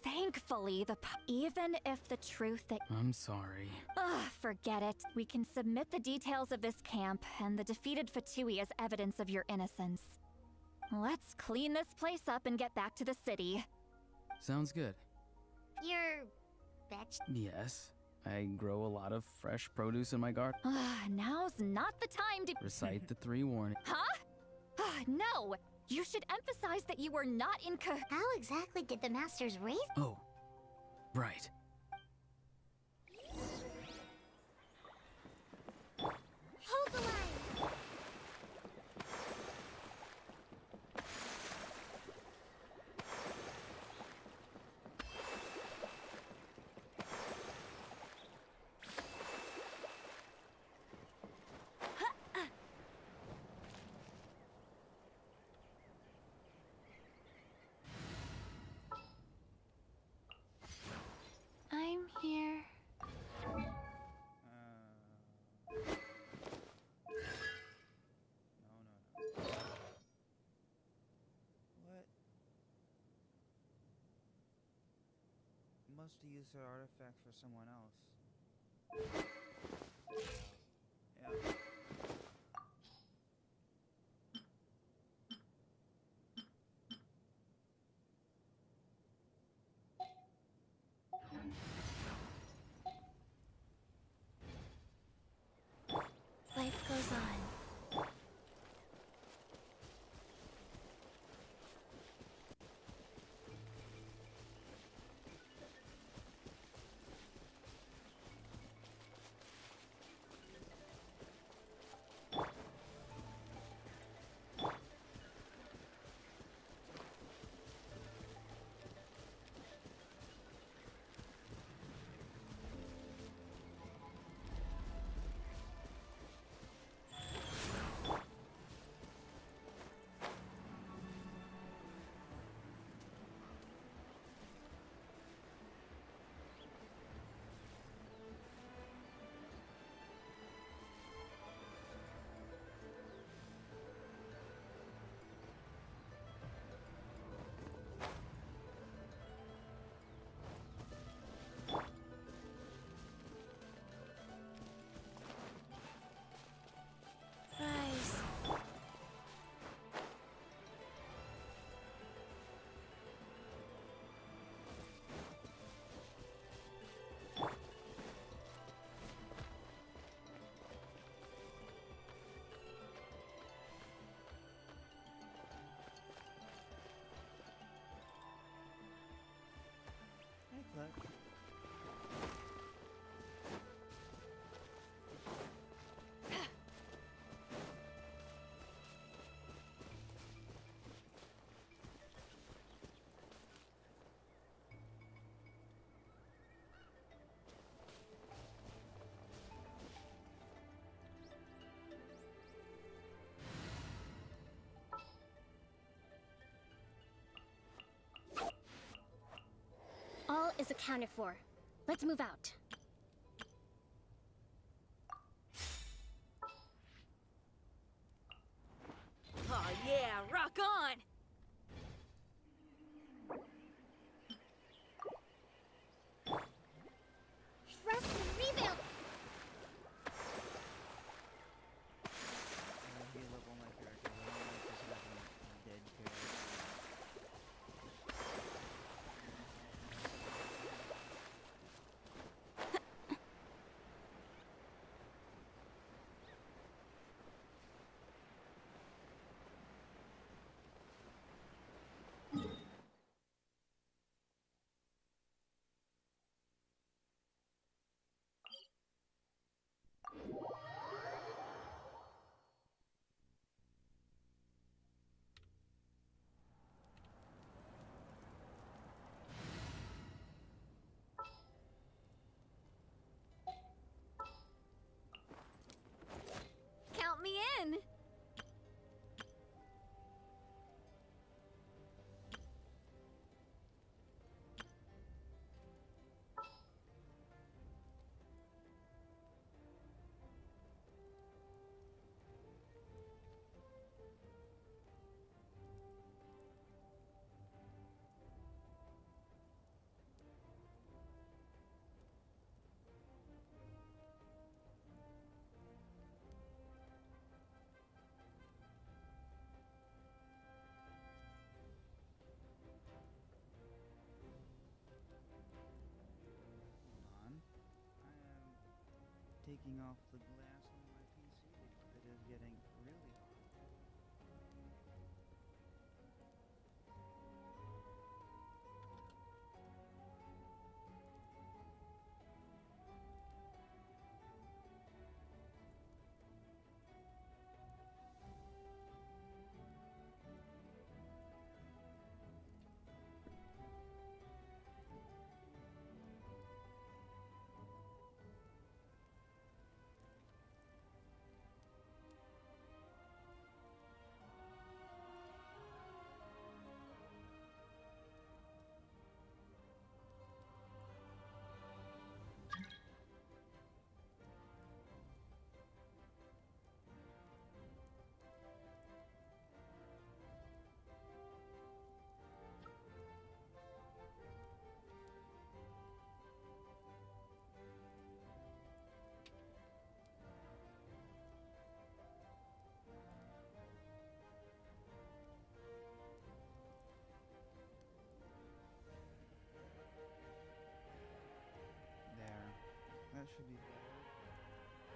thankfully, even if the truth that... I'm sorry. Forget it. We can submit the details of this camp and the defeated Fatui as evidence of your innocence. Let's clean this place up and get back to the city. Sounds good. Your bitch. Yes, I grow a lot of fresh produce in my garden. Now's not the time to... Recite the 3 warnings. Huh? No! You should emphasize that you were not in How exactly did the masters raise? Oh, Right. Hold the line! I'm here. No. What? Must have used her artifact for someone else. Yeah. Life goes on. Rise. Hey, Click. All is accounted for. Let's move out. Oh yeah, rock on! Trust and rebuild! Heal up all my characters. I don't like just having dead characters. Count me in! Taking off the glass on my PC because it is getting really hot. should be better.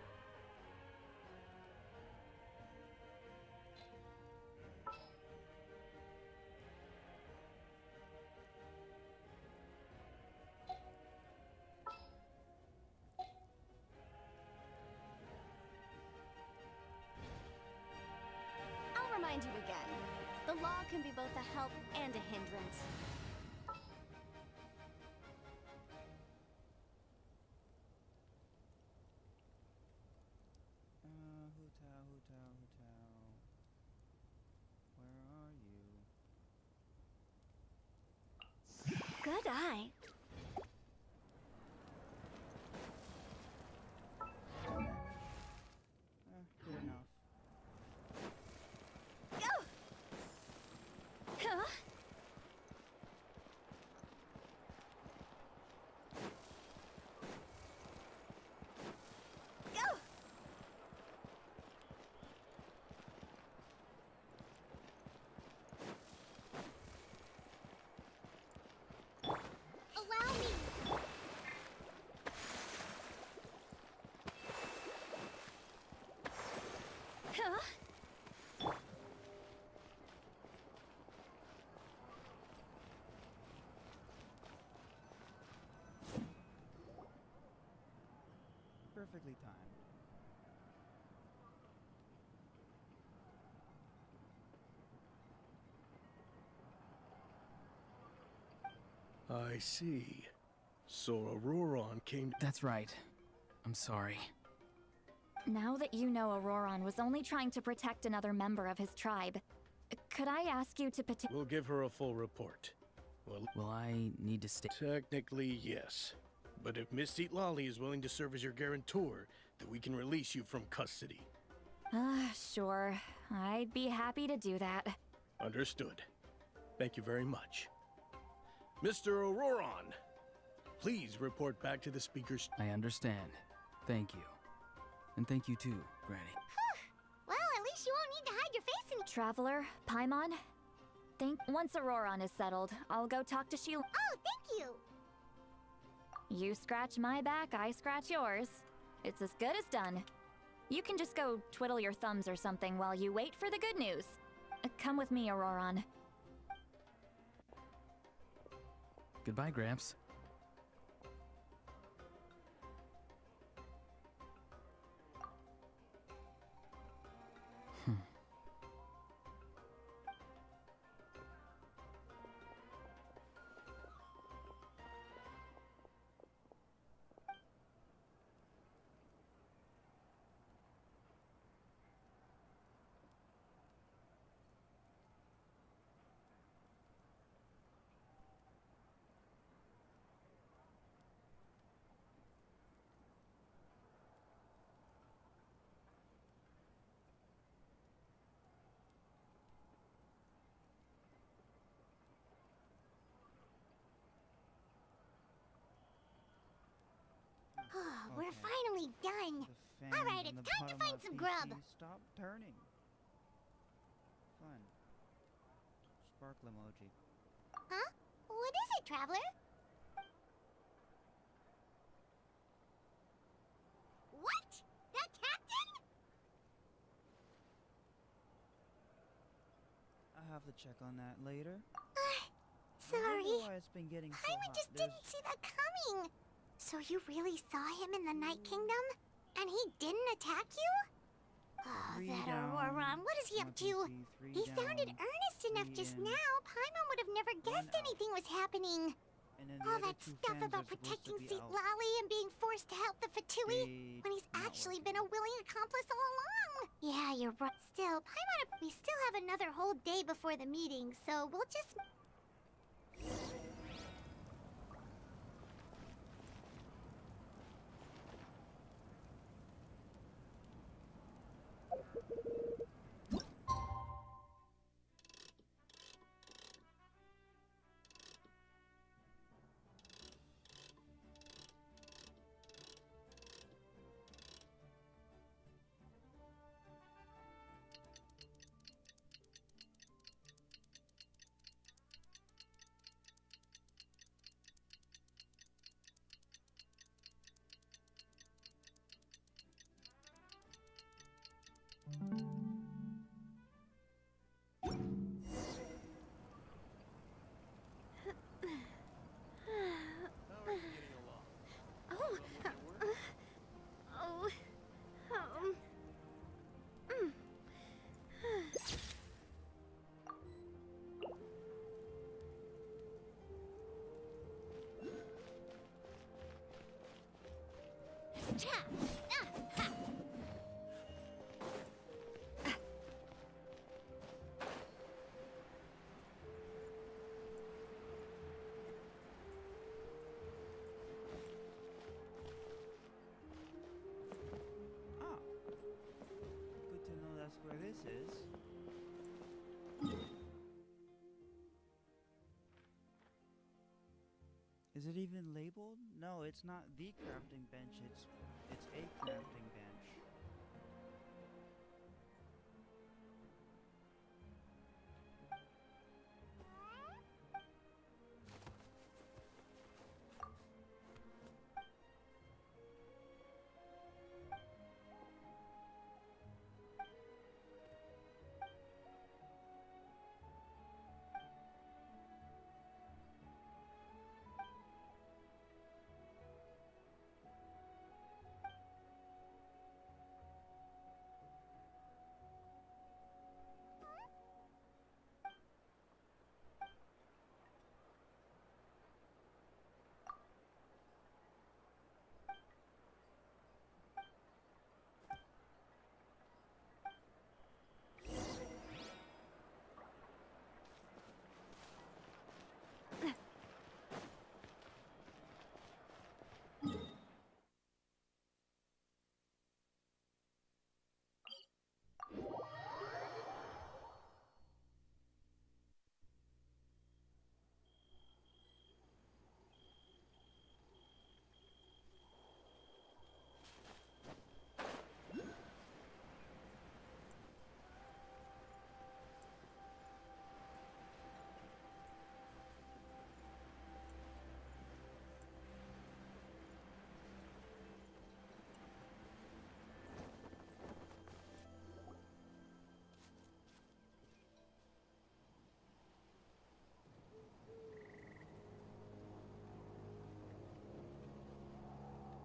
I'll remind you again. The law can be both a help and a hindrance. Hootao, hootao, hootao. Where are you? Good eye. Good enough. Huh? Allow me. Huh? Perfectly timed. I see. So Ororon came. That's right. I'm sorry. Now that you know Ororon was only trying to protect another member of his tribe, could I ask you to We'll give her a full report. Well, Will I need to stay? technically, yes. But if Miss Lolly is willing to serve as your guarantor, then we can release you from custody. Sure. I'd be happy to do that. Understood. Thank you very much. Mr. Ororon, please report back to the speaker's. I understand. Thank you. And thank you too, Granny. Well, at least you won't need to hide your face in. Traveler, Paimon, once Ororon is settled, I'll go talk to Sheila. Oh, thank you. You scratch my back, I scratch yours. It's as good as done. You can just go twiddle your thumbs or something while you wait for the good news. Come with me, Ororon. Goodbye, Gramps. We're Okay. finally done. The All right, fans on it's the time to bottom find of some PC grub. Stop turning. Fun. Sparkle emoji. Huh? What is it, Traveler? What? That captain? I'll have to check on that later. I Sorry. wonder why it's been getting so Paimon hot. just There's- didn't see that coming. So you really saw him in the Night Kingdom? And he didn't attack you? Oh, Three that down, Ororon. What is he up one to? PC, three He sounded down, earnest enough three just in, now. Paimon would have never guessed out. anything was happening. and then the All other that two stuff fans about are supposed to protecting be Seat out. Lolly and being forced to help the Fatui They when he's not actually working. been a willing accomplice all along. Yeah, you're right. Still, Paimon, we still have another whole day before the meeting, so we'll just... Cha! Ha! Ah. Good to know that's where this is. Is it even labeled? No, it's not the crafting bench, it's a crafting bench.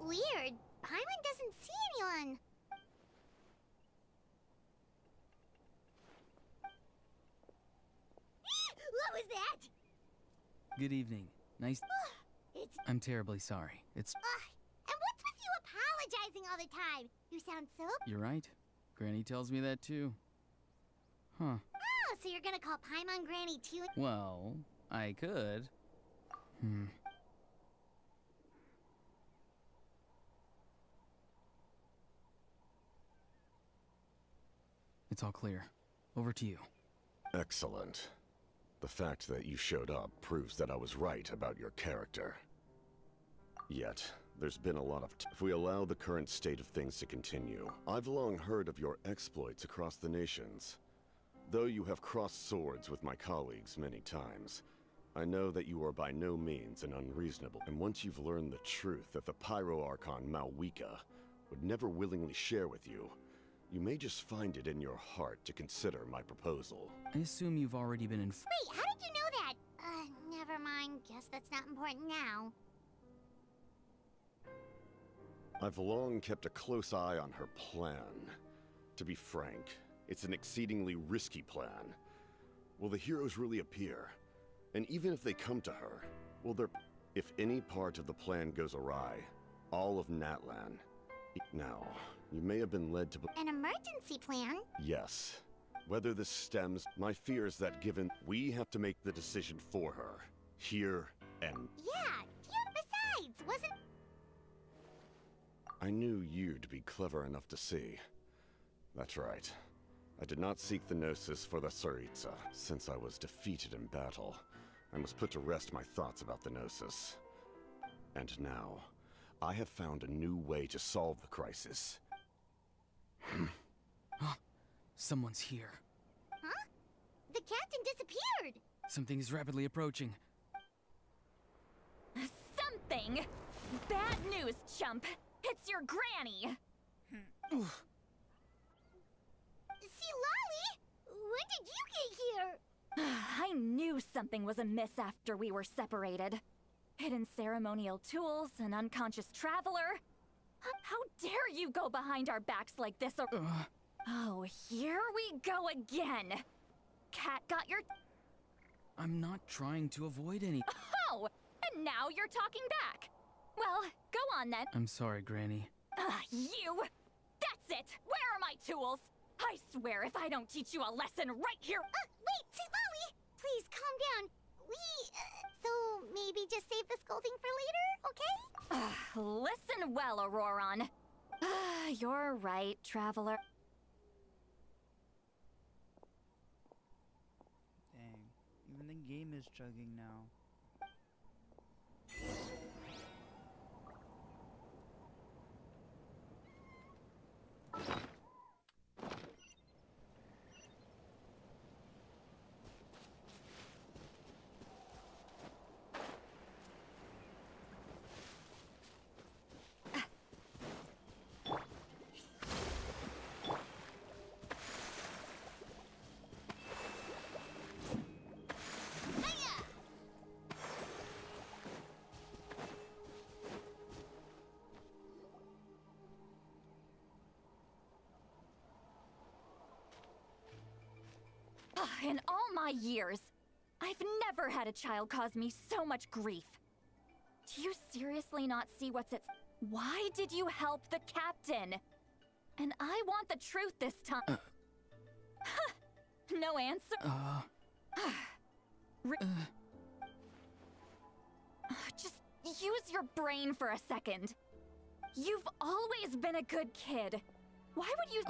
Weird. Paimon doesn't see anyone. What was that? Good evening. Nice. It's. I'm terribly sorry. It's. And what's with you apologizing all the time? You sound so. You're right. Granny tells me that too. Huh. Oh, so you're gonna call Paimon Granny too? Well, I could. It's all clear. Over to you. Excellent. The fact that you showed up proves that I was right about your character. Yet, there's been a lot of if we allow the current state of things to continue, I've long heard of your exploits across the nations. Though you have crossed swords with my colleagues many times, I know that you are by no means an unreasonable, and once you've learned the truth that the Pyro Archon Malwika would never willingly share with you, you may just find it in your heart to consider my proposal. I assume you've already been informed. Wait, how did you know that? Never mind. Guess that's not important now. I've long kept a close eye on her plan. To be frank, it's an exceedingly risky plan. Will the heroes really appear? And even if they come to her, will there... If any part of the plan goes awry, all of Natlan... Now, you may have been led to... An emergency plan? Yes. Whether this stems... My fear is that given... We have to make the decision for her. Here and... Yeah, besides, wasn't... I knew you'd be clever enough to see. That's right. I did not seek the Gnosis for the Tsaritsa. Since I was defeated in battle, I must put to rest my thoughts about the Gnosis. And now, I have found a new way to solve the crisis. Someone's here. Huh? The captain disappeared! Something is rapidly approaching. Something! Bad news, chump! It's your granny! See, Lolly? When did you get here? I knew something was amiss after we were separated. Hidden ceremonial tools, an unconscious traveler. How dare you go behind our backs like this? Oh, here we go again. Cat got your... I'm not trying to avoid any... Oh! And now you're talking back. Well, go on then. I'm sorry, Granny. You! That's it! Where are my tools? I swear if I don't teach you a lesson right here. Wait, Lolly! Please calm down. So maybe just save the scolding for later, okay? Listen well, Ororon. You're right, Traveler. Dang. Even the game is chugging now. In all my years, I've never had a child cause me so much grief. Do you seriously not see what's at... Why did you help the captain? And I want the truth this time. No answer? Just use your brain for a second. You've always been a good kid. Why would you...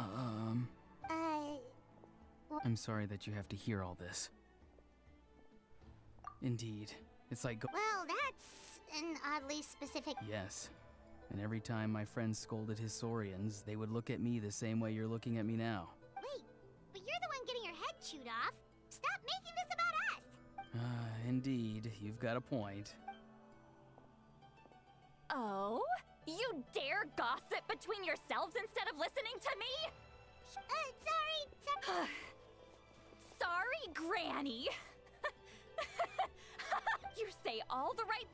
I'm sorry that you have to hear all this. Indeed. It's like Well, that's an oddly specific... Yes. And every time my friends scolded his Saurians, they would look at me the same way you're looking at me now. Wait, but you're the one getting your head chewed off. Stop making this about us! Indeed. You've got a point. Oh? You dare gossip between yourselves instead of listening to me? Sorry. Sorry, Granny. You say all the right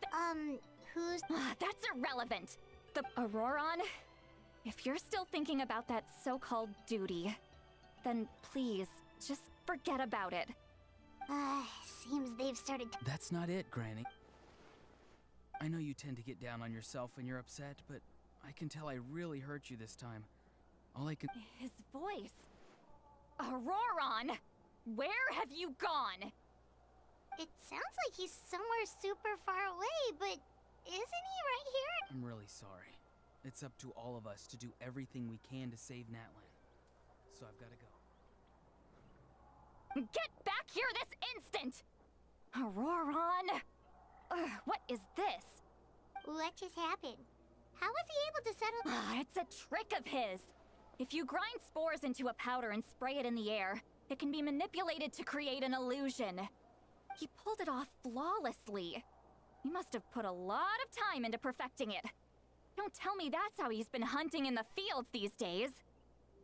Who's... That's irrelevant. The Ororon, if you're still thinking about that so-called duty, then please, just forget about it. Seems they've started... That's not it, Granny. I know you tend to get down on yourself when you're upset, but I can tell I really hurt you this time. All I can... His voice. Ororon! Where have you gone? It sounds like he's somewhere super far away, but isn't he right here? I'm really sorry. It's up to all of us to do everything we can to save Natlan. So I've got to go. Get back here this instant! Ororon! What is this? What just happened? How was he able to settle... It's a trick of his. If you grind spores into a powder and spray it in the air, it can be manipulated to create an illusion. He pulled it off flawlessly. He must have put a lot of time into perfecting it. Don't tell me that's how he's been hunting in the fields these days.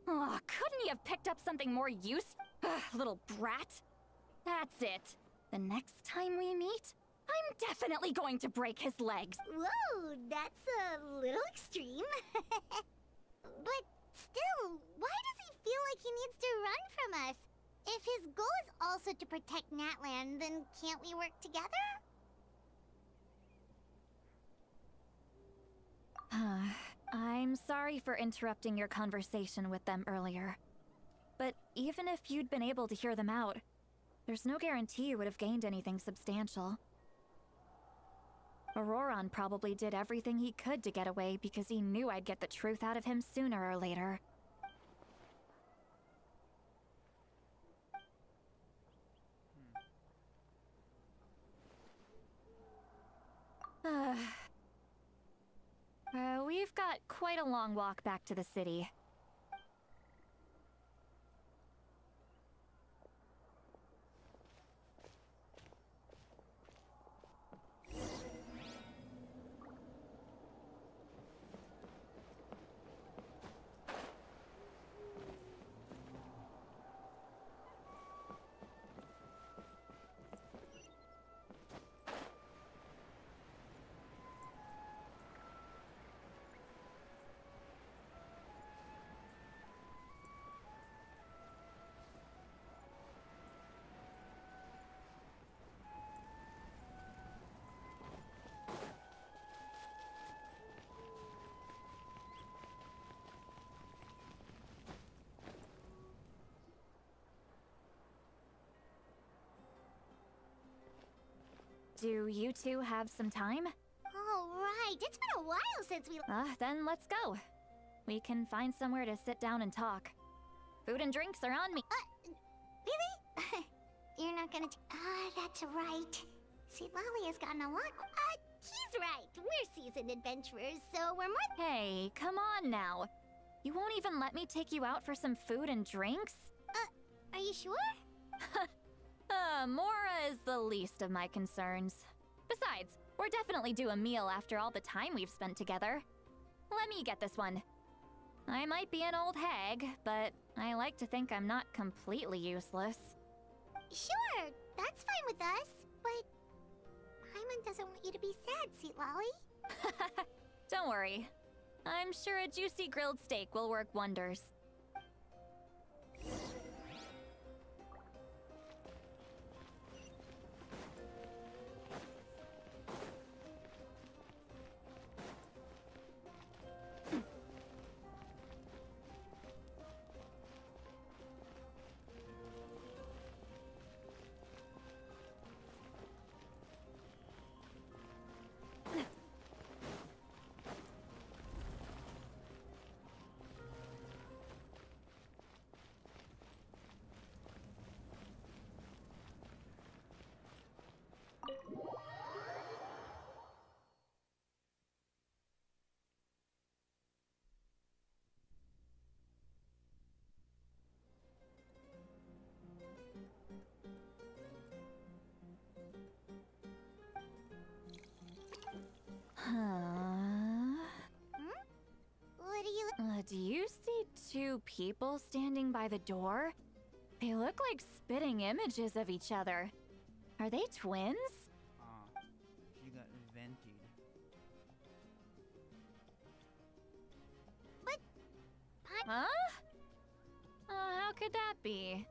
Oh, couldn't he have picked up something more useful? Little brat. That's it. The next time we meet, I'm definitely going to break his legs. Whoa, that's a little extreme. But still, why does he feel like he needs to run from us? If his goal is also to protect Natlan, then can't we work together? I'm sorry for interrupting your conversation with them earlier. But even if you'd been able to hear them out, there's no guarantee you would have gained anything substantial. Ororon probably did everything he could to get away because he knew I'd get the truth out of him sooner or later. We've got quite a long walk back to the city. Do you two have some time? All right, it's been a while since we... Then let's go. We can find somewhere to sit down and talk. Food and drinks are on me. Really? You're not gonna... that's right. See, Lolly has gotten a lot... he's right. We're seasoned adventurers, so we're more... Hey, come on now. You won't even let me take you out for some food and drinks? Are you sure? Mora is the least of my concerns. Besides, we're definitely due a meal after all the time we've spent together. Let me get this one. I might be an old hag, but I like to think I'm not completely useless. Sure, that's fine with us, but... Paimon doesn't want you to be sad, sweet Lolly. Don't worry. I'm sure a juicy grilled steak will work wonders. What do you... Do you see two people standing by the door? They look like spitting images of each other. Are they twins? She got vented. Huh? How could that be?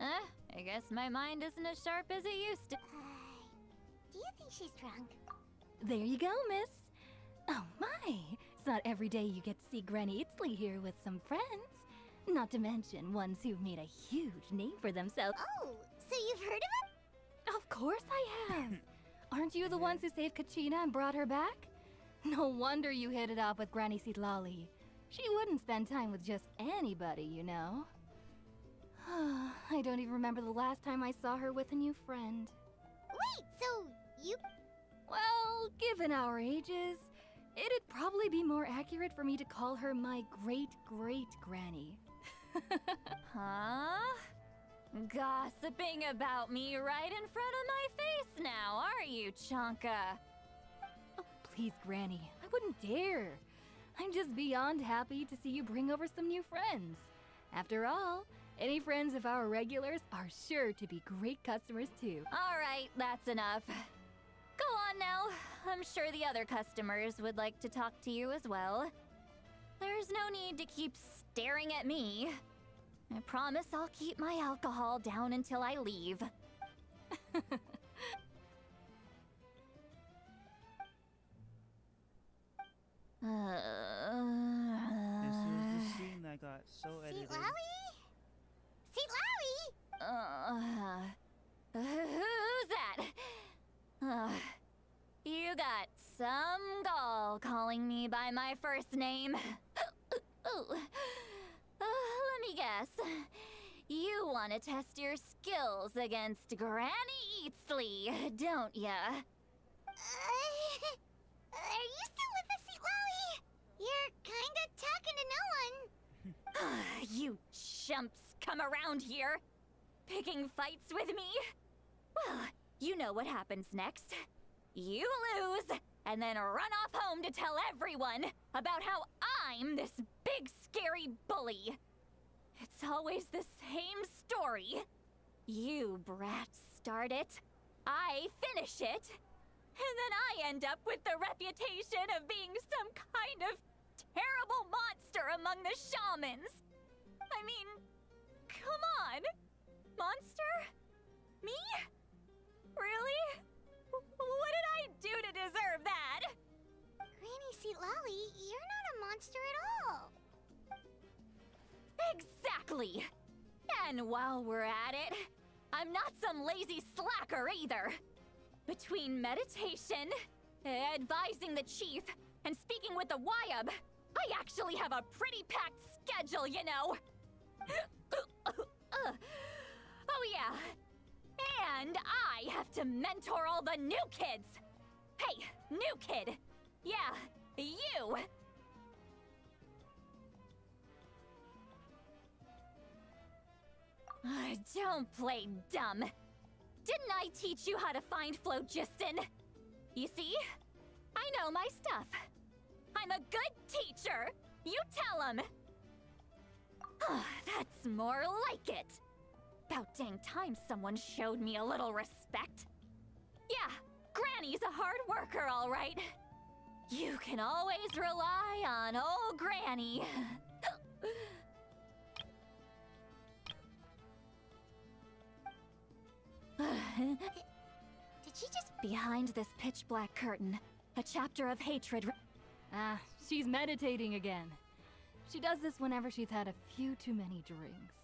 I guess my mind isn't as sharp as it used to. Do you think she's drunk? There you go, miss. Oh my, it's not every day you get to see Granny Itzley here with some friends. Not to mention ones who've made a huge name for themselves. Oh, so you've heard of him? Of course I have. Aren't you the ones who saved Kachina and brought her back? No wonder you hit it off with Granny Sitlali. She wouldn't spend time with just anybody, you know. I don't even remember the last time I saw her with a new friend. Wait, so you... Well, given our ages, it'd probably be more accurate for me to call her my great-great-granny. Huh? Gossiping about me right in front of my face now, are you, Chonka? Oh, please, Granny, I wouldn't dare. I'm just beyond happy to see you bring over some new friends. After all, any friends of our regulars are sure to be great customers too. All right, that's enough. Go on now. I'm sure the other customers would like to talk to you as well. There's no need to keep staring at me. I promise I'll keep my alcohol down until I leave. This was the scene that got so edited. Sitlali? Who's that? You got some gall calling me by my first name. Let me guess. You want to test your skills against Granny Eatsley, don't ya? Are you still with us, Sitlali? You're kinda talking to no one. You chumps come around here, picking fights with me? Well, you know what happens next. You lose, and then run off home to tell everyone about how I'm this big scary bully. It's always the same story. You brats start it, I finish it, and then I end up with the reputation of being some kind of terrible monster among the shamans. I mean, come on. Monster? Me? Really? What did I do to deserve that? Granny Sitlali, you're not a monster at all. Exactly. And while we're at it, I'm not some lazy slacker either. Between meditation, advising the chief, and speaking with the Wyab, I actually have a pretty packed schedule, you know. Oh yeah. And I have to mentor all the new kids. Hey, new kid. Yeah, you. Don't play dumb. Didn't I teach you how to find phlogiston? You see? I know my stuff. I'm a good teacher. You tell him. That's more like it. About dang time someone showed me a little respect. Yeah, Granny's a hard worker, all right. You can always rely on old Granny. Did she just... Behind this pitch-black curtain, a chapter of hatred... Ah, she's meditating again. She does this whenever she's had a few too many drinks.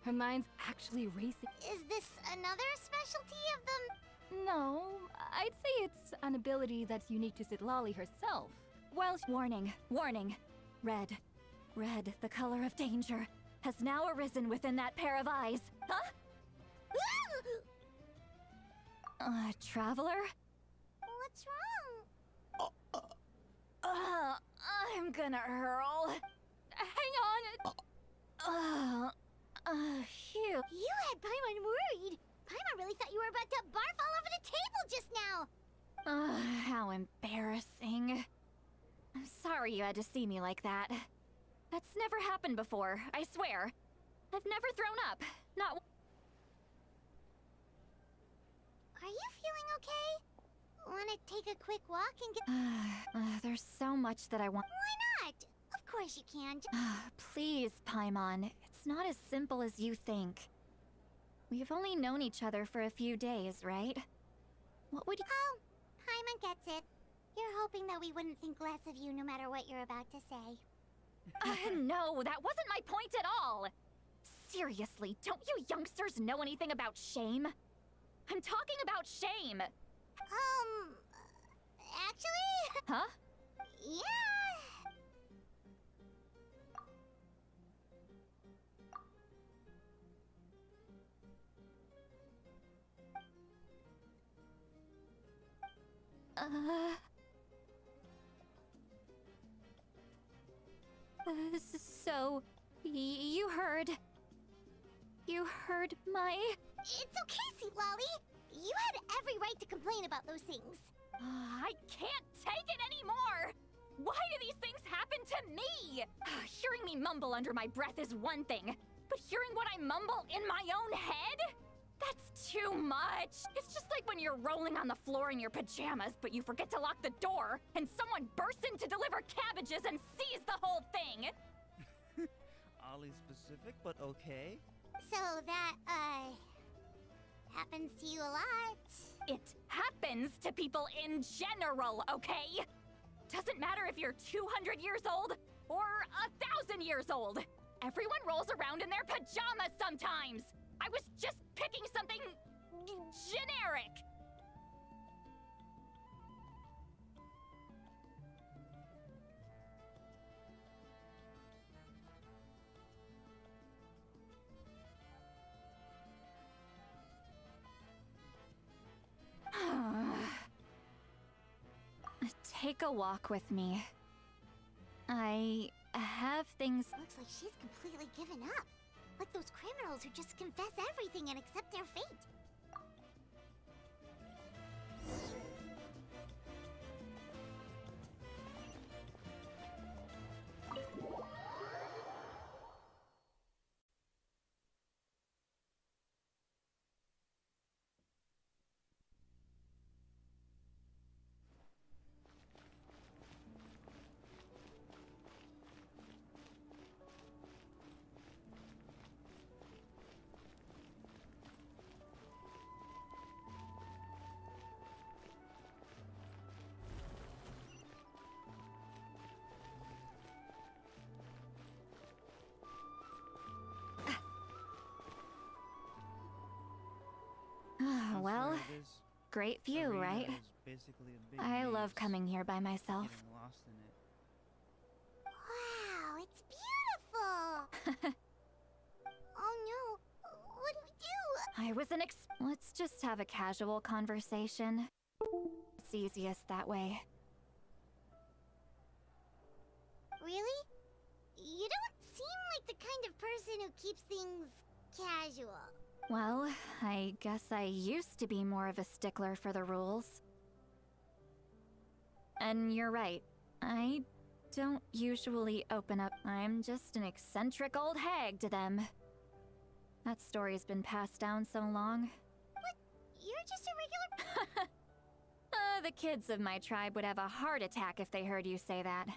Her mind's actually racing. Is this another specialty of them? No, I'd say it's an ability that's unique to Citlali herself. Well, warning, warning. Red, the color of danger, has now arisen within that pair of eyes. Huh? Traveler? What's wrong? I'm gonna hurl. Hang on. Phew. You had Paimon worried. Paimon really thought you were about to barf all over the table just now. How embarrassing. I'm sorry you had to see me like that. That's never happened before, I swear. I've never thrown up. Not... Are you feeling okay? Wanna take a quick walk and get... There's so much that I want... Why not? Of course you can. Please, Paimon. It's not as simple as you think. We've only known each other for a few days, right? What would you... Oh, Paimon gets it. You're hoping that we wouldn't think less of you no matter what you're about to say. No, that wasn't my point at all! Seriously, don't you youngsters know anything about shame? I'm talking about shame! Actually... Huh? Yeah... So... you heard... You heard my... It's okay, Citlali. You had every right to complain about those things. I can't take it anymore! Why do these things happen to me? Hearing me mumble under my breath is one thing, but hearing what I mumble in my own head? That's too much! It's just like when you're rolling on the floor in your pajamas, but you forget to lock the door, and someone bursts in to deliver cabbages and sees the whole thing! Oddly specific, but okay. So that, happens to you a lot. It happens to people in general, okay? Doesn't matter if you're 200 years old or 1,000 years old. Everyone rolls around in their pajamas sometimes. I was just picking something generic. Take a walk with me. I have things... Looks like she's completely given up. Like those criminals who just confess everything and accept their fate. Great view, arena right? is basically a big I love maze, coming here by myself. getting lost in it. Wow, it's beautiful! Oh no, what do we do? I was Let's just have a casual conversation. It's easiest that way. Really? You don't seem like the kind of person who keeps things casual. Well, I guess I used to be more of a stickler for the rules. And you're right. I don't usually open up. I'm just an eccentric old hag to them. That story's been passed down so long. You're just a regular... The kids of my tribe would have a heart attack if they heard you say that.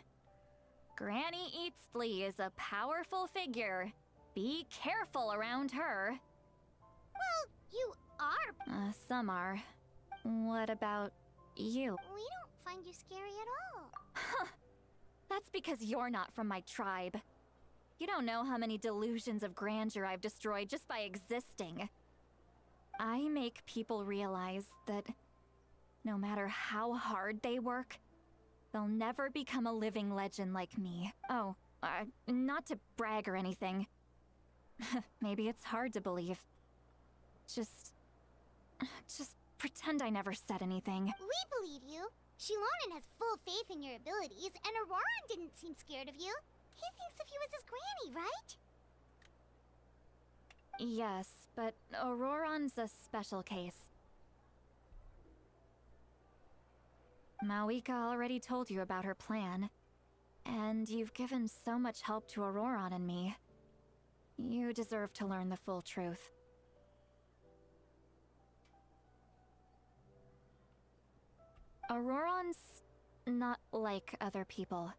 Granny Eatsley is a powerful figure. Be careful around her. Well, you are... Some are. What about you? We don't find you scary at all. That's because you're not from my tribe. You don't know how many delusions of grandeur I've destroyed just by existing. I make people realize that no matter how hard they work, they'll never become a living legend like me. Oh, not to brag or anything. Maybe it's hard to believe. Just pretend I never said anything. We believe you. Shilonen has full faith in your abilities, and Ororon didn't seem scared of you. He thinks of you as his granny, right? Yes, but Ororon's a special case. Mawika already told you about her plan, and you've given so much help to Ororon and me. You deserve to learn the full truth. Ororon's not like other people.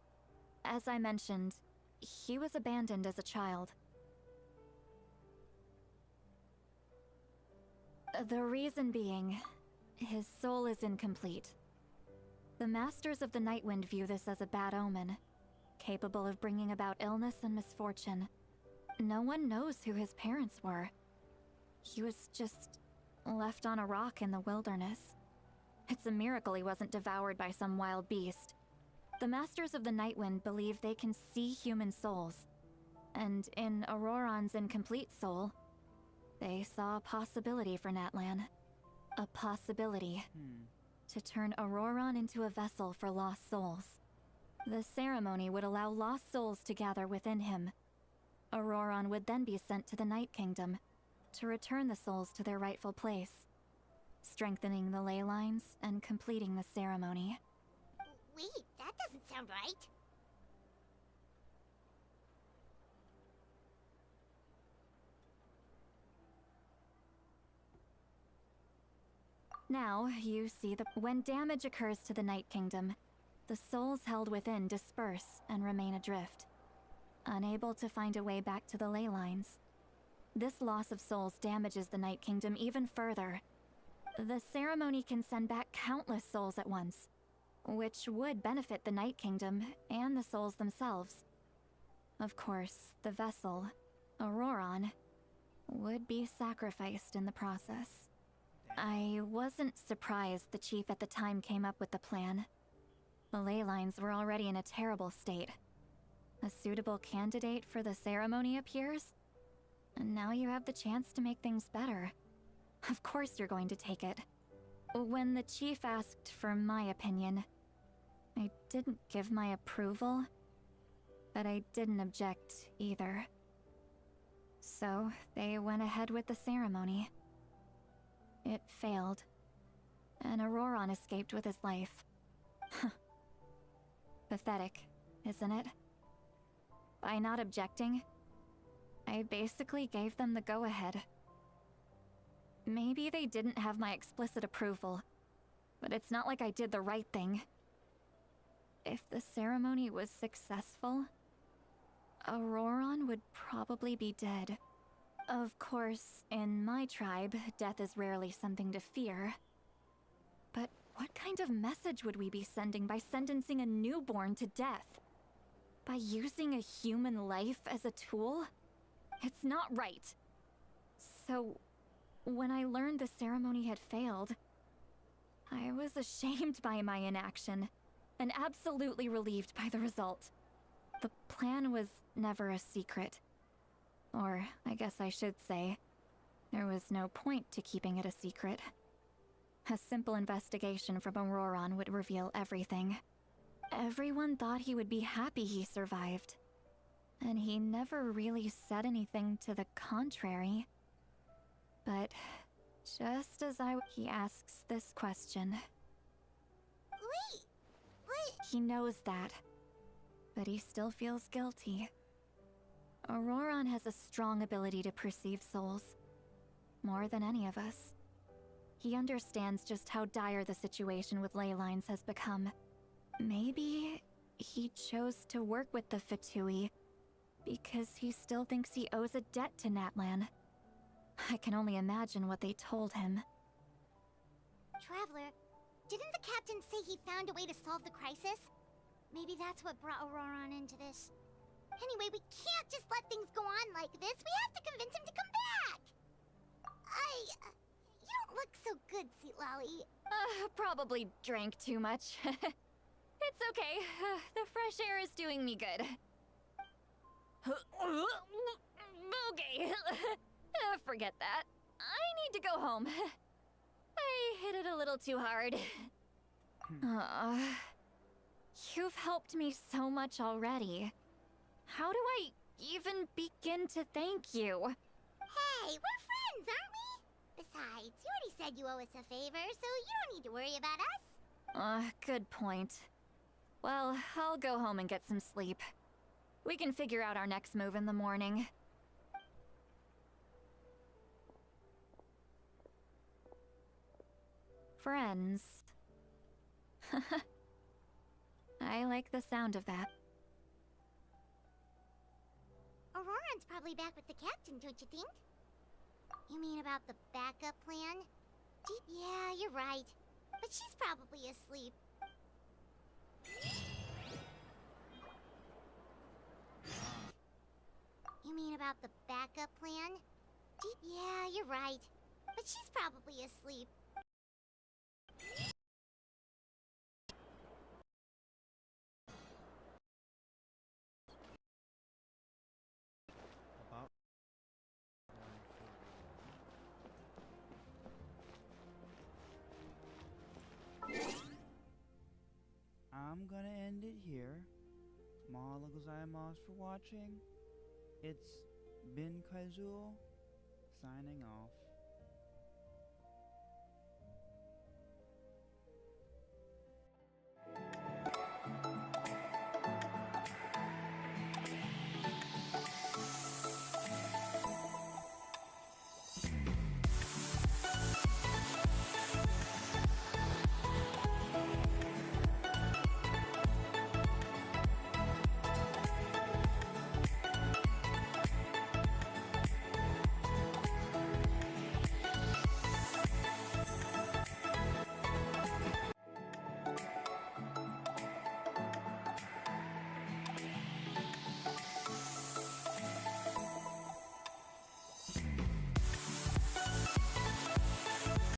As I mentioned, he was abandoned as a child. The reason being, his soul is incomplete. The Masters of the Nightwind view this as a bad omen, capable of bringing about illness and misfortune. No one knows who his parents were. He was just left on a rock in the wilderness. It's a miracle he wasn't devoured by some wild beast. The Masters of the Nightwind believe they can see human souls, and in Ororon's incomplete soul, they saw a possibility for Natlan. A possibility to turn Ororon into a vessel for lost souls. The ceremony would allow lost souls to gather within him. Ororon would then be sent to the Night Kingdom to return the souls to their rightful place, strengthening the ley lines and completing the ceremony. Wait, that doesn't sound right. Now, you see when damage occurs to the Night Kingdom, the souls held within disperse and remain adrift, unable to find a way back to the ley lines. This loss of souls damages the Night Kingdom even further. The ceremony can send back countless souls at once, which would benefit the Night Kingdom and the souls themselves. Of course, the vessel, Ororon, would be sacrificed in the process. I wasn't surprised the chief at the time came up with the plan. The ley lines were already in a terrible state. A suitable candidate for the ceremony appears, and now you have the chance to make things better. Of course you're going to take it. When the chief asked for my opinion, I didn't give my approval, but I didn't object either. So they went ahead with the ceremony. It failed, and Ororon escaped with his life. Pathetic, isn't it? By not objecting, I basically gave them the go-ahead. Maybe they didn't have my explicit approval, but it's not like I did the right thing. If the ceremony was successful, Ororon would probably be dead. Of course, in my tribe, death is rarely something to fear. But what kind of message would we be sending by sentencing a newborn to death? By using a human life as a tool? It's not right. So, when I learned the ceremony had failed, I was ashamed by my inaction, and absolutely relieved by the result. The plan was never a secret. Or, I guess I should say, there was no point to keeping it a secret. A simple investigation from Ororon would reveal everything. Everyone thought he would be happy he survived. And he never really said anything to the contrary. But just as he asks this question. Wait, what? He knows that, but he still feels guilty. Ororon has a strong ability to perceive souls, more than any of us. He understands just how dire the situation with ley lines has become. Maybe he chose to work with the Fatui because he still thinks he owes a debt to Natlan. I can only imagine what they told him. Traveler, didn't the captain say he found a way to solve the crisis? Maybe that's what brought Ororon into this. Anyway, we can't just let things go on like this. We have to convince him to come back! You don't look so good, Lolly. Probably drank too much. It's okay. The fresh air is doing me good. Okay. Forget that. I need to go home. I hit it a little too hard. You've helped me so much already. How do I even begin to thank you? Hey, we're friends, aren't we? Besides, you already said you owe us a favor, so you don't need to worry about us. Good point. Well, I'll go home and get some sleep. We can figure out our next move in the morning. Friends. I like the sound of that. Ororon's probably back with the captain, don't you think? You mean about the backup plan? Yeah, you're right. But she's probably asleep. You mean about the backup plan? Yeah, you're right. But she's probably asleep. About I'm gonna end it here. Mahalo gozaimasu for watching. It's been Kaizul, signing off.